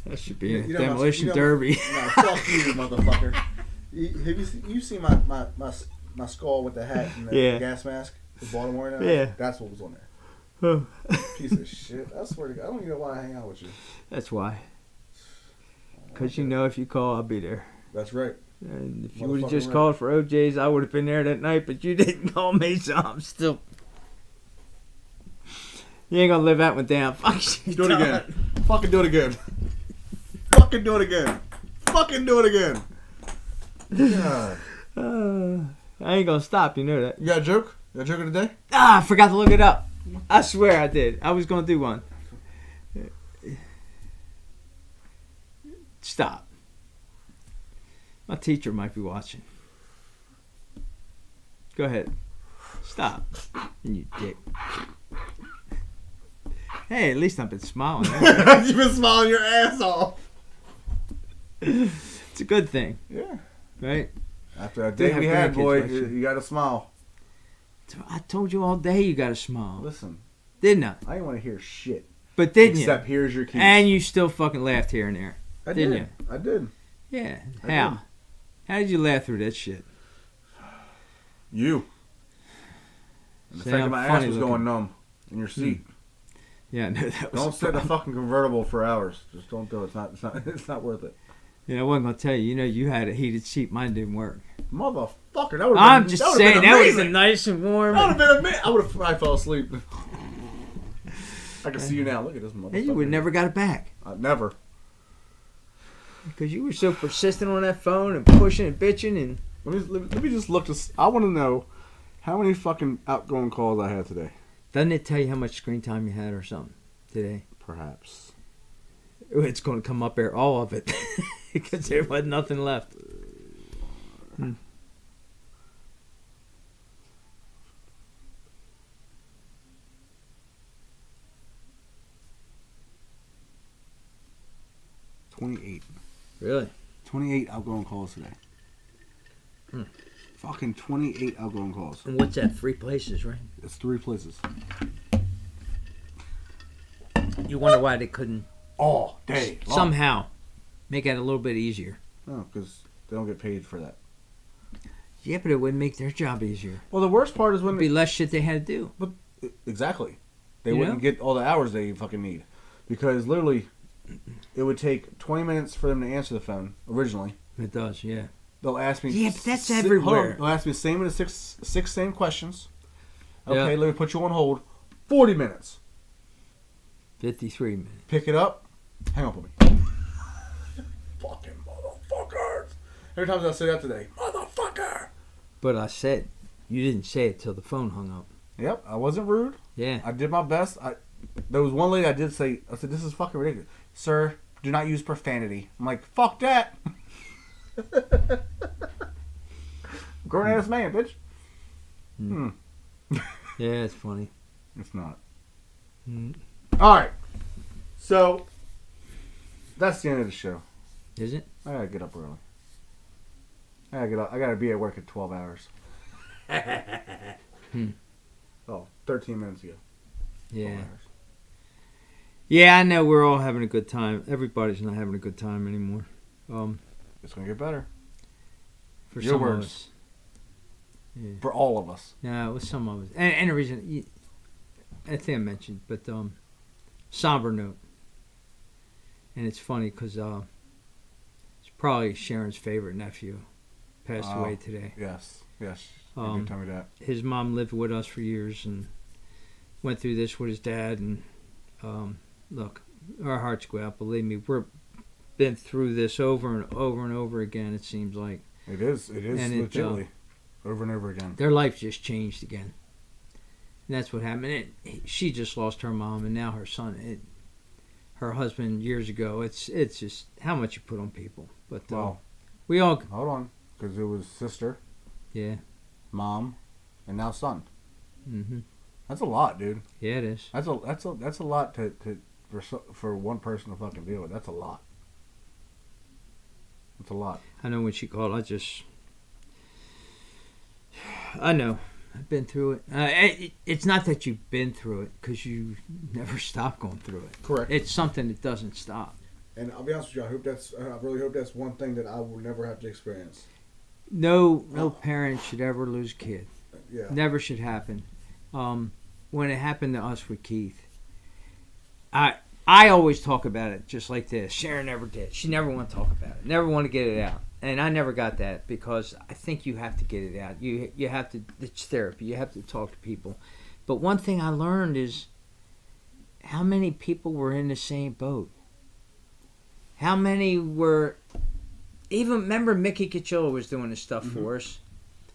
That should be a demolition derby. No, fuck you, motherfucker. Have you seen my skull with the hat and the gas mask? The Baltimore now? Yeah. That's what was on there. Oh. Piece of shit. I swear to God, I don't even know why I hang out with you. That's why. Because you know if you call, I'll be there. That's right. And if you would have just called for OJ's, I would have been there that night, but you didn't call me, so I'm still... You ain't gonna live that one down. Fuck you. Do it again. Fucking do it again. Fucking do it again. Fucking do it again. God. I ain't gonna stop, you know that. You got a joke? You got a joke of the day? I forgot to look it up. I swear I did. I was gonna do one. Stop. My teacher might be watching. Go ahead. Stop. And you dick. Hey, at least I've been smiling. You've been smiling your ass off. It's a good thing. Yeah. Right? After that day we had, boy, you got to smile. I told you all day you got to smile. Listen. Didn't I? I didn't want to hear shit. But didn't you? Except here's your keys. And you still fucking laughed here and there. Didn't you? I did. Yeah. How? How did you laugh through that shit? You. And the fact that my ass was going numb in your seat. Yeah, no, that was. Don't sit in a fucking convertible for hours. Just don't do it. It's not worth it. Yeah, I wasn't gonna tell you. You know, you had a heated seat. Mine didn't work. Motherfucker, that would have been. I'm just saying that would have been nice and warm. That would have been amazing. I would have probably fell asleep. I can see you now. Look at this motherfucker. And you would never got it back. Never. Because you were so persistent on that phone and pushing and bitching and. Let me just look this. I want to know how many fucking outgoing calls I had today. Doesn't it tell you how much screen time you had or something today? Perhaps. It's going to come up there, all of it, because there was nothing left. 28. Really? 28 outgoing calls today. Fucking 28 outgoing calls. And what's that? 3 places, right? It's 3 places. You wonder why they couldn't all day long. Somehow make it a little bit easier. No, because they don't get paid for that. Yeah, but it wouldn't make their job easier. Well, the worst part is when It'd be less shit they had to do. But exactly, they wouldn't get all the hours they fucking need, because literally, it would take 20 minutes for them to answer the phone originally. It does, yeah. They'll ask me. Yeah, but that's everywhere. They'll ask me the six same questions. Okay, let me put you on hold. 40 minutes. 53 minutes. Pick it up. Hang up with me. Fucking motherfuckers. Every time I say that today, motherfucker. But I said, you didn't say it till the phone hung up. Yep, I wasn't rude. Yeah. I did my best. There was one lady I did say, I said, this is fucking ridiculous. Sir, do not use profanity. I'm like, fuck that. Grown ass man, bitch. Yeah, it's funny. It's not. Alright. So, that's the end of the show. Is it? I gotta get up early. I gotta be at work at 12 hours. 13 minutes ago. Yeah. Yeah, I know we're all having a good time. Everybody's not having a good time anymore. It's gonna get better. For Your some words. of us. Yeah. For all of us. Yeah, with some of us. And the reason, I think I mentioned, but somber note. And it's funny because it's probably Sharon's favorite nephew passed away today. Yes. You did tell me that. His mom lived with us for years and went through this with his dad. And look, our hearts go out. Believe me, we've been through this over and over and over again, it seems like. It is legitimately. Over and over again. Their life just changed again. And that's what happened. She just lost her mom, and now her son, her husband years ago. It's just how much you put on people. But we all hold on, because it was sister, mom, and now son. Mm-hmm. That's a lot, dude. Yeah, it is. That's a lot for one person to fucking deal with. That's a lot. That's a lot. I know when she called, I know. I've been through it. It's not that you've been through it, because you never stop going through it. Correct. It's something that doesn't stop. And I'll be honest with you, I really hope that's one thing that I will never have to experience. No parent should ever lose a kid. Yeah. Never should happen. when it happened to us with Keith. I always talk about it just like this. Sharon never did. She never wanted to talk about it. Never wanted to get it out. And I never got that because I think you have to get it out. You have to. It's therapy. You have to talk to people. But one thing I learned is how many people were in the same boat. How many were... Even remember Mickey Cucciolo was doing this stuff for us.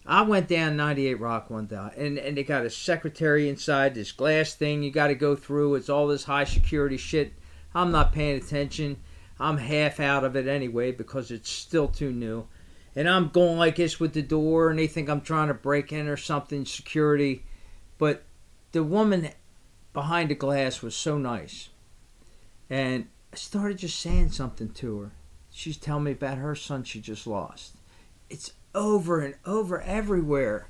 I went down 98 Rock one day, and they got a secretary inside this glass thing you got to go through. It's all this high security shit. I'm not paying attention. I'm half out of it anyway because it's still too new. And I'm going like this with the door, and they think I'm trying to break in or something, security. But the woman behind the glass was so nice. And I started just saying something to her. She's telling me about her son she just lost. It's over and over everywhere.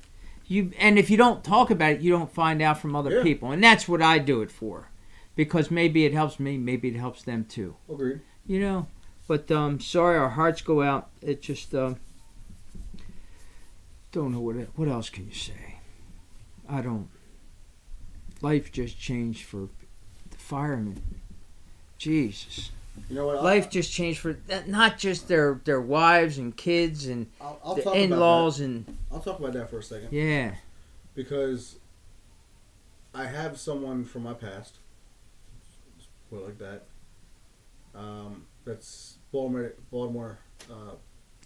And if you don't talk about it, you don't find out from other people. And that's what I do it for. Because maybe it helps me, maybe it helps them too. Agreed. You know? But sorry, our hearts go out. It just don't know what else can you say. I don't. Life just changed for the firemen. Jesus. You know what? Life just changed for not just their wives and kids and the in-laws and. I'll talk about that for a second. Yeah. Because I have someone from my past, put it like that. That's Baltimore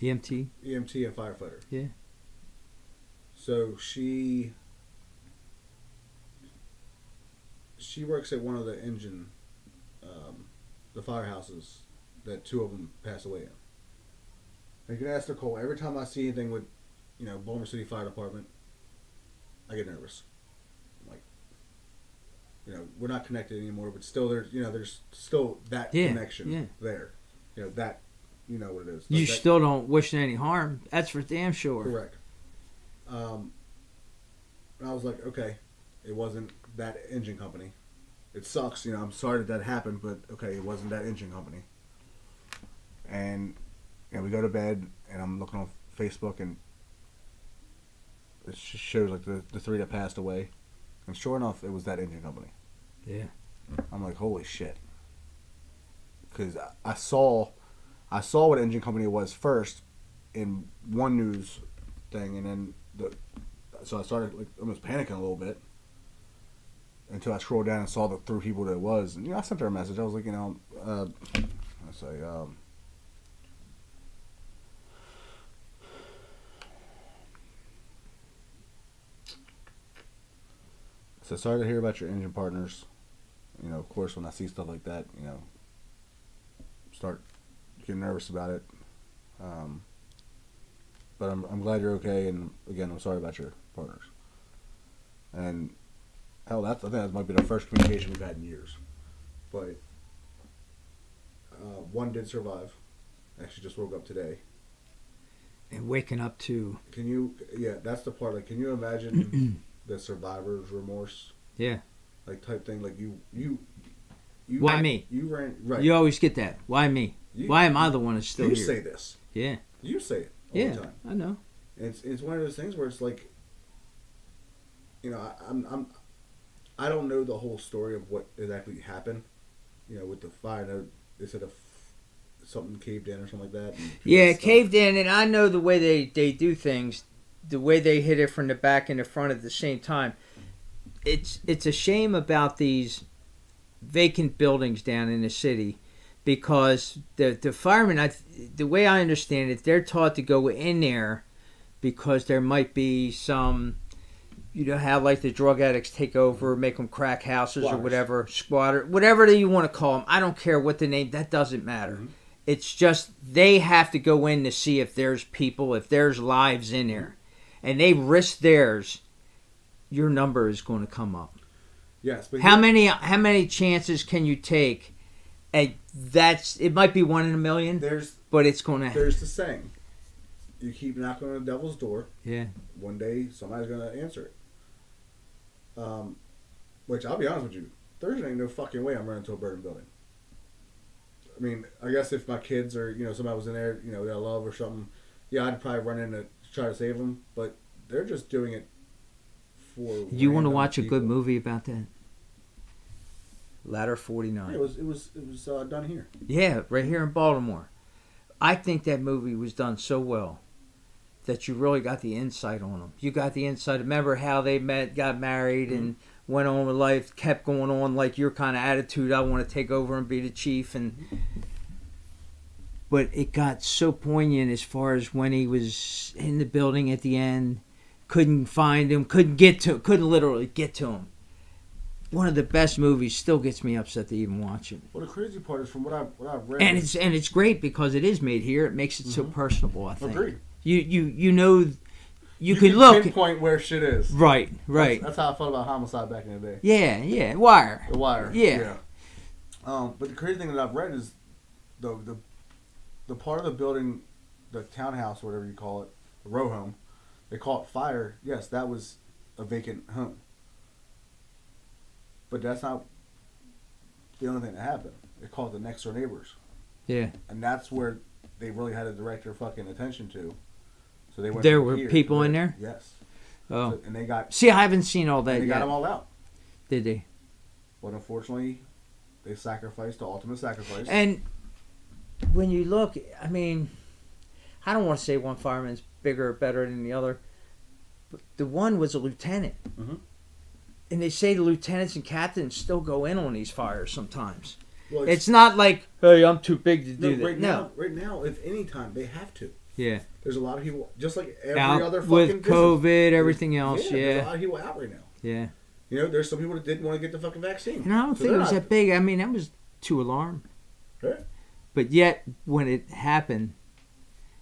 EMT and firefighter. Yeah. So she works at one of the engine. The firehouses that two of them passed away in. You can ask Nicole, every time I see anything with, Baltimore City Fire Department, I get nervous. Like, we're not connected anymore, but still there's still that connection there. That, you know what it is. Like you still don't wish any harm. That's for damn sure. Correct. And I was like, okay, it wasn't that engine company. It sucks, I'm sorry that happened, but okay, it wasn't that engine company. And we go to bed, and I'm looking on Facebook, and it just shows like the three that passed away. And sure enough, it was that engine company. Yeah. I'm like, holy shit. Because I saw what engine company it was first in one news thing, and then so I started like almost panicking a little bit. Until I scrolled down and saw the three people that it was. And, I sent her a message. I was like, I said, sorry to hear about your engine partners. Of course, when I see stuff like that, start getting nervous about it. But I'm glad you're okay. And, again, I'm sorry about your partners. And... hell, I think that might be the first communication we've had in years. But one did survive. Actually, just woke up today. And waking up to... that's the part. Like, can you imagine the survivor's remorse? Yeah. Like, type thing. Like, you why me? You ran... Right. You always get that. Why me? Why am I the one that's still here? You say this. Yeah. You say it all the time. I know. It's one of those things where it's like... I don't know the whole story of what exactly happened, with the fire. They said something caved in or something like that. Yeah, it caved in, and I know the way they do things, the way they hit it from the back and the front at the same time. It's a shame about these vacant buildings down in the city because the firemen, the way I understand it, they're taught to go in there because there might be some... how like the drug addicts take over, make them crack houses or whatever, squatter, whatever you want to call them. I don't care what the name, that doesn't matter. Mm-hmm. It's just they have to go in to see if there's people, if there's lives in there. And they risk theirs, your number is going to come up. Yes, but how many chances can you take? It might be 1 in a million, but it's going to... There's the saying, you keep knocking on the devil's door. Yeah. One day, somebody's going to answer it. Which I'll be honest with you, there's ain't no fucking way I'm running to a burning building. I mean, I guess if my kids or somebody was in there, that I love or something, I'd probably run in to try to save them. But they're just doing it for. You want to watch a good movie about that? Ladder 49. Yeah, it was done here. Yeah, right here in Baltimore. I think that movie was done so well that you really got the insight on them. You got the insight. Remember how they met, got married, and went on with life, kept going on like your kind of attitude. I want to take over and be the chief. But it got so poignant as far as when he was in the building at the end, couldn't find him, couldn't literally get to him. One of the best movies. Still gets me upset to even watch it. Well, the crazy part is from what I've read, and it's great because it is made here. It makes it so personable. I think. Agreed. You know, you can look pinpoint where shit is. Right. That's how I felt about Homicide back in the day. Yeah. Wire. The Wire. Yeah. But the crazy thing that I've read is the part of the building, the townhouse, or whatever you call it, the row home, they call it fire. Yes, that was a vacant home. But that's not the only thing that happened. They called the next door neighbors. Yeah. And that's where they really had to direct their fucking attention to. So they went. There were people in there? Yes. Oh. So, and they got. See, I haven't seen all that yet. They got them all out. Did they? But unfortunately, they sacrificed the ultimate sacrifice. And when you look, I mean, I don't want to say one fireman's bigger or better than the other, but the one was a lieutenant. Mm-hmm. And they say the lieutenants and captains still go in on these fires sometimes. Well, it's not like, hey, I'm too big to do that. Right now, if any time, they have to. Yeah. There's a lot of people, just like every out other fucking with COVID, business, everything else. Yeah. There's a lot of people out right now. Yeah. You know, there's some people that didn't want to get the fucking vaccine. And I don't think it was that big. I mean, that was too alarm. Yeah. But yet, when it happened,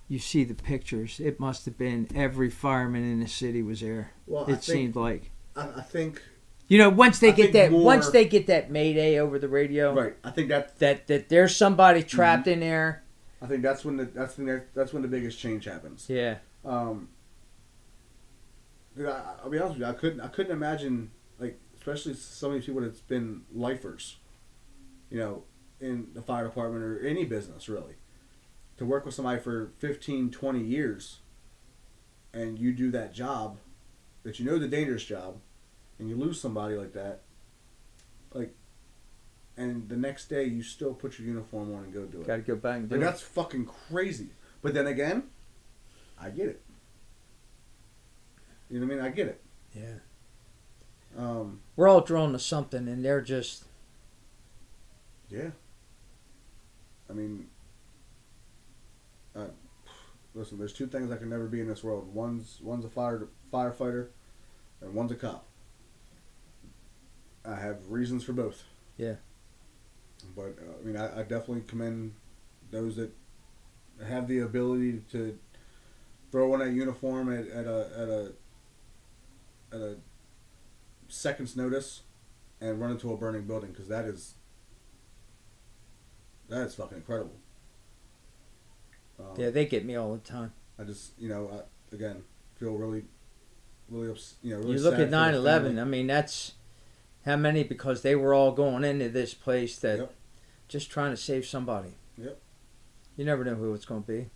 you see the pictures. It must have been every fireman in the city was there. Well, it seemed like. I think. You know, once they get that Mayday over the radio, right? I think that there's somebody trapped in there. I think that's when the biggest change happens. Yeah. I'll be honest with you. I couldn't imagine, like, especially some of these people that's been lifers, you know, in the fire department or any business really, to work with somebody for 15, 20 years, and you do that job, that you know the dangerous job, and you lose somebody like that, like, and the next day you still put your uniform on and go do it. Got to go back and do it. That's fucking crazy. But then again, I get it. You know what I mean? I get it. Yeah. We're all drawn to something, and they're just. Yeah. I mean, listen. There's two things that can never be in this world. One's a firefighter, and one's a cop. I have reasons for both. Yeah. But I mean, I definitely commend those that have the ability to throw on a uniform at a second's notice and run into a burning building, because that is fucking incredible. Yeah, they get me all the time. I just, again, feel really really you look at 9/11. I mean, that's how many, because they were all going into this place that just trying to save somebody. Yep. You never know who it's going to be.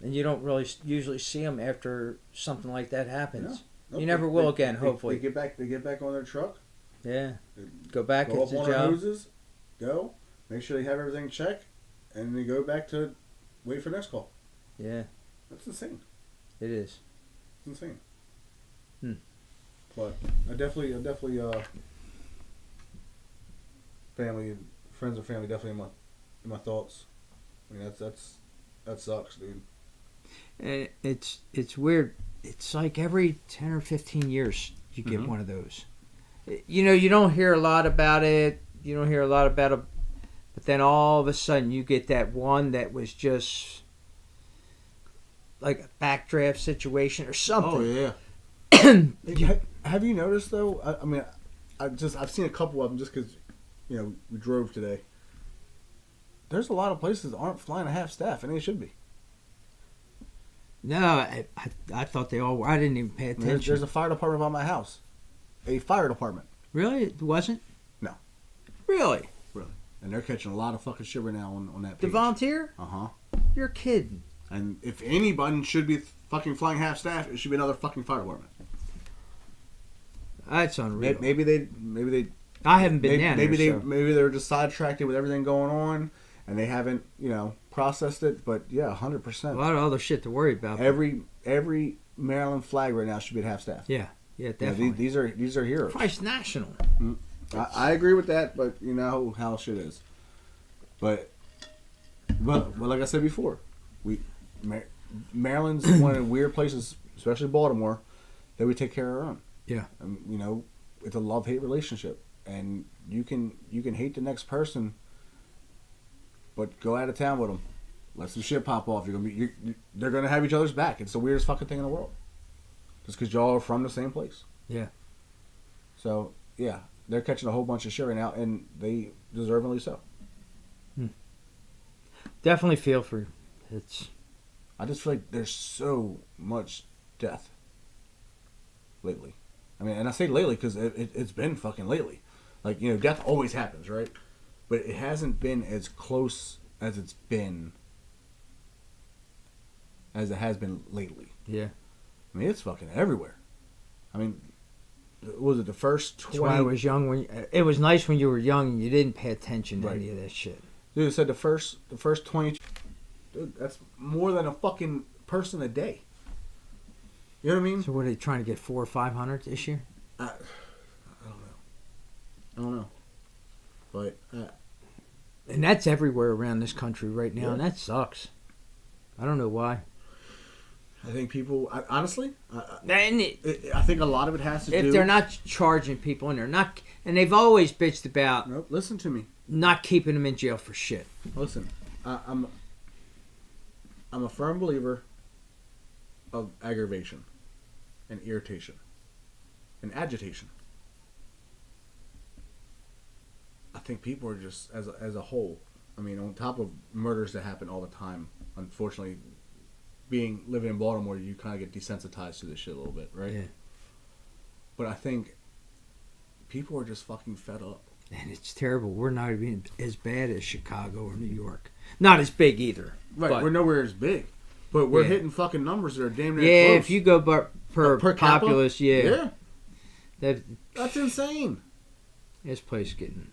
And you don't really usually see them after something like that happens. No. You never will again, hopefully. They get back on their truck. Yeah. Go back go into up the on job. Hoses, go. Make sure they have everything checked. And they go back to wait for next call. Yeah. That's insane. It is. It's insane. But I definitely friends and family definitely in my thoughts. I mean that sucks, dude. And it's weird. It's like every 10 or 15 years you get one of those. You don't hear a lot about it. But then all of a sudden you get that one that was just like a backdraft situation or something. Oh yeah. Have you noticed though? I mean, I've seen a couple of them just because, we drove today. There's a lot of places that aren't flying a half staff, and they should be. No, I thought they all were. I didn't even pay attention. There's a fire department by my house. A fire department. Really? It wasn't? No. Really? Really. And they're catching a lot of fucking shit right now on that page. The volunteer? Uh-huh. You're kidding. And if anybody should be fucking flying half staff, it should be another fucking fire department. That's unreal. Maybe they. I haven't been down maybe there. Maybe they're just sidetracked with everything going on, and they haven't processed it. But yeah, 100%. A lot of other shit to worry about. Every Maryland flag right now should be at half staff. Yeah, definitely. These are heroes. Christ national. I agree with that, but you know how shit is. But like I said before, Maryland's one of the weird places, especially Baltimore, that we take care of our own. Yeah. It's a love-hate relationship, and you can hate the next person, but go out of town with them, let some shit pop off. They're gonna have each other's back. It's the weirdest fucking thing in the world, just because y'all are from the same place. Yeah. So yeah, they're catching a whole bunch of shit right now, and they deservingly so. Definitely feel for it's. I just feel like there's so much death lately. I mean, and I say lately because it's been fucking lately. Like, death always happens, right? But it hasn't been as close as it has been lately. Yeah. I mean, it's fucking everywhere. I mean, was it the first 20... That's why I was young. It was nice when you were young and you didn't pay attention to any of that shit. Dude, it said the first 20... Dude, that's more than a fucking person a day. You know what I mean? So what are they trying to get 400 or 500 this year? I don't know. But and that's everywhere around this country right now, and that sucks. I don't know why. I think people honestly, I think a lot of it has to do. If they're not charging people, and they've always bitched about. Nope. Listen to me. Not keeping them in jail for shit. Listen, I'm a firm believer of aggravation and irritation and agitation. I think people are just as a whole. I mean, on top of murders that happen all the time, unfortunately, living in Baltimore, you kind of get desensitized to this shit a little bit, right? Yeah. But I think people are just fucking fed up. And it's terrible. We're not even as bad as Chicago or New York. Not as big either. Right, but we're nowhere as big. But we're hitting fucking numbers that are damn near close. close. If you go per populace, yeah. That's insane. This place is getting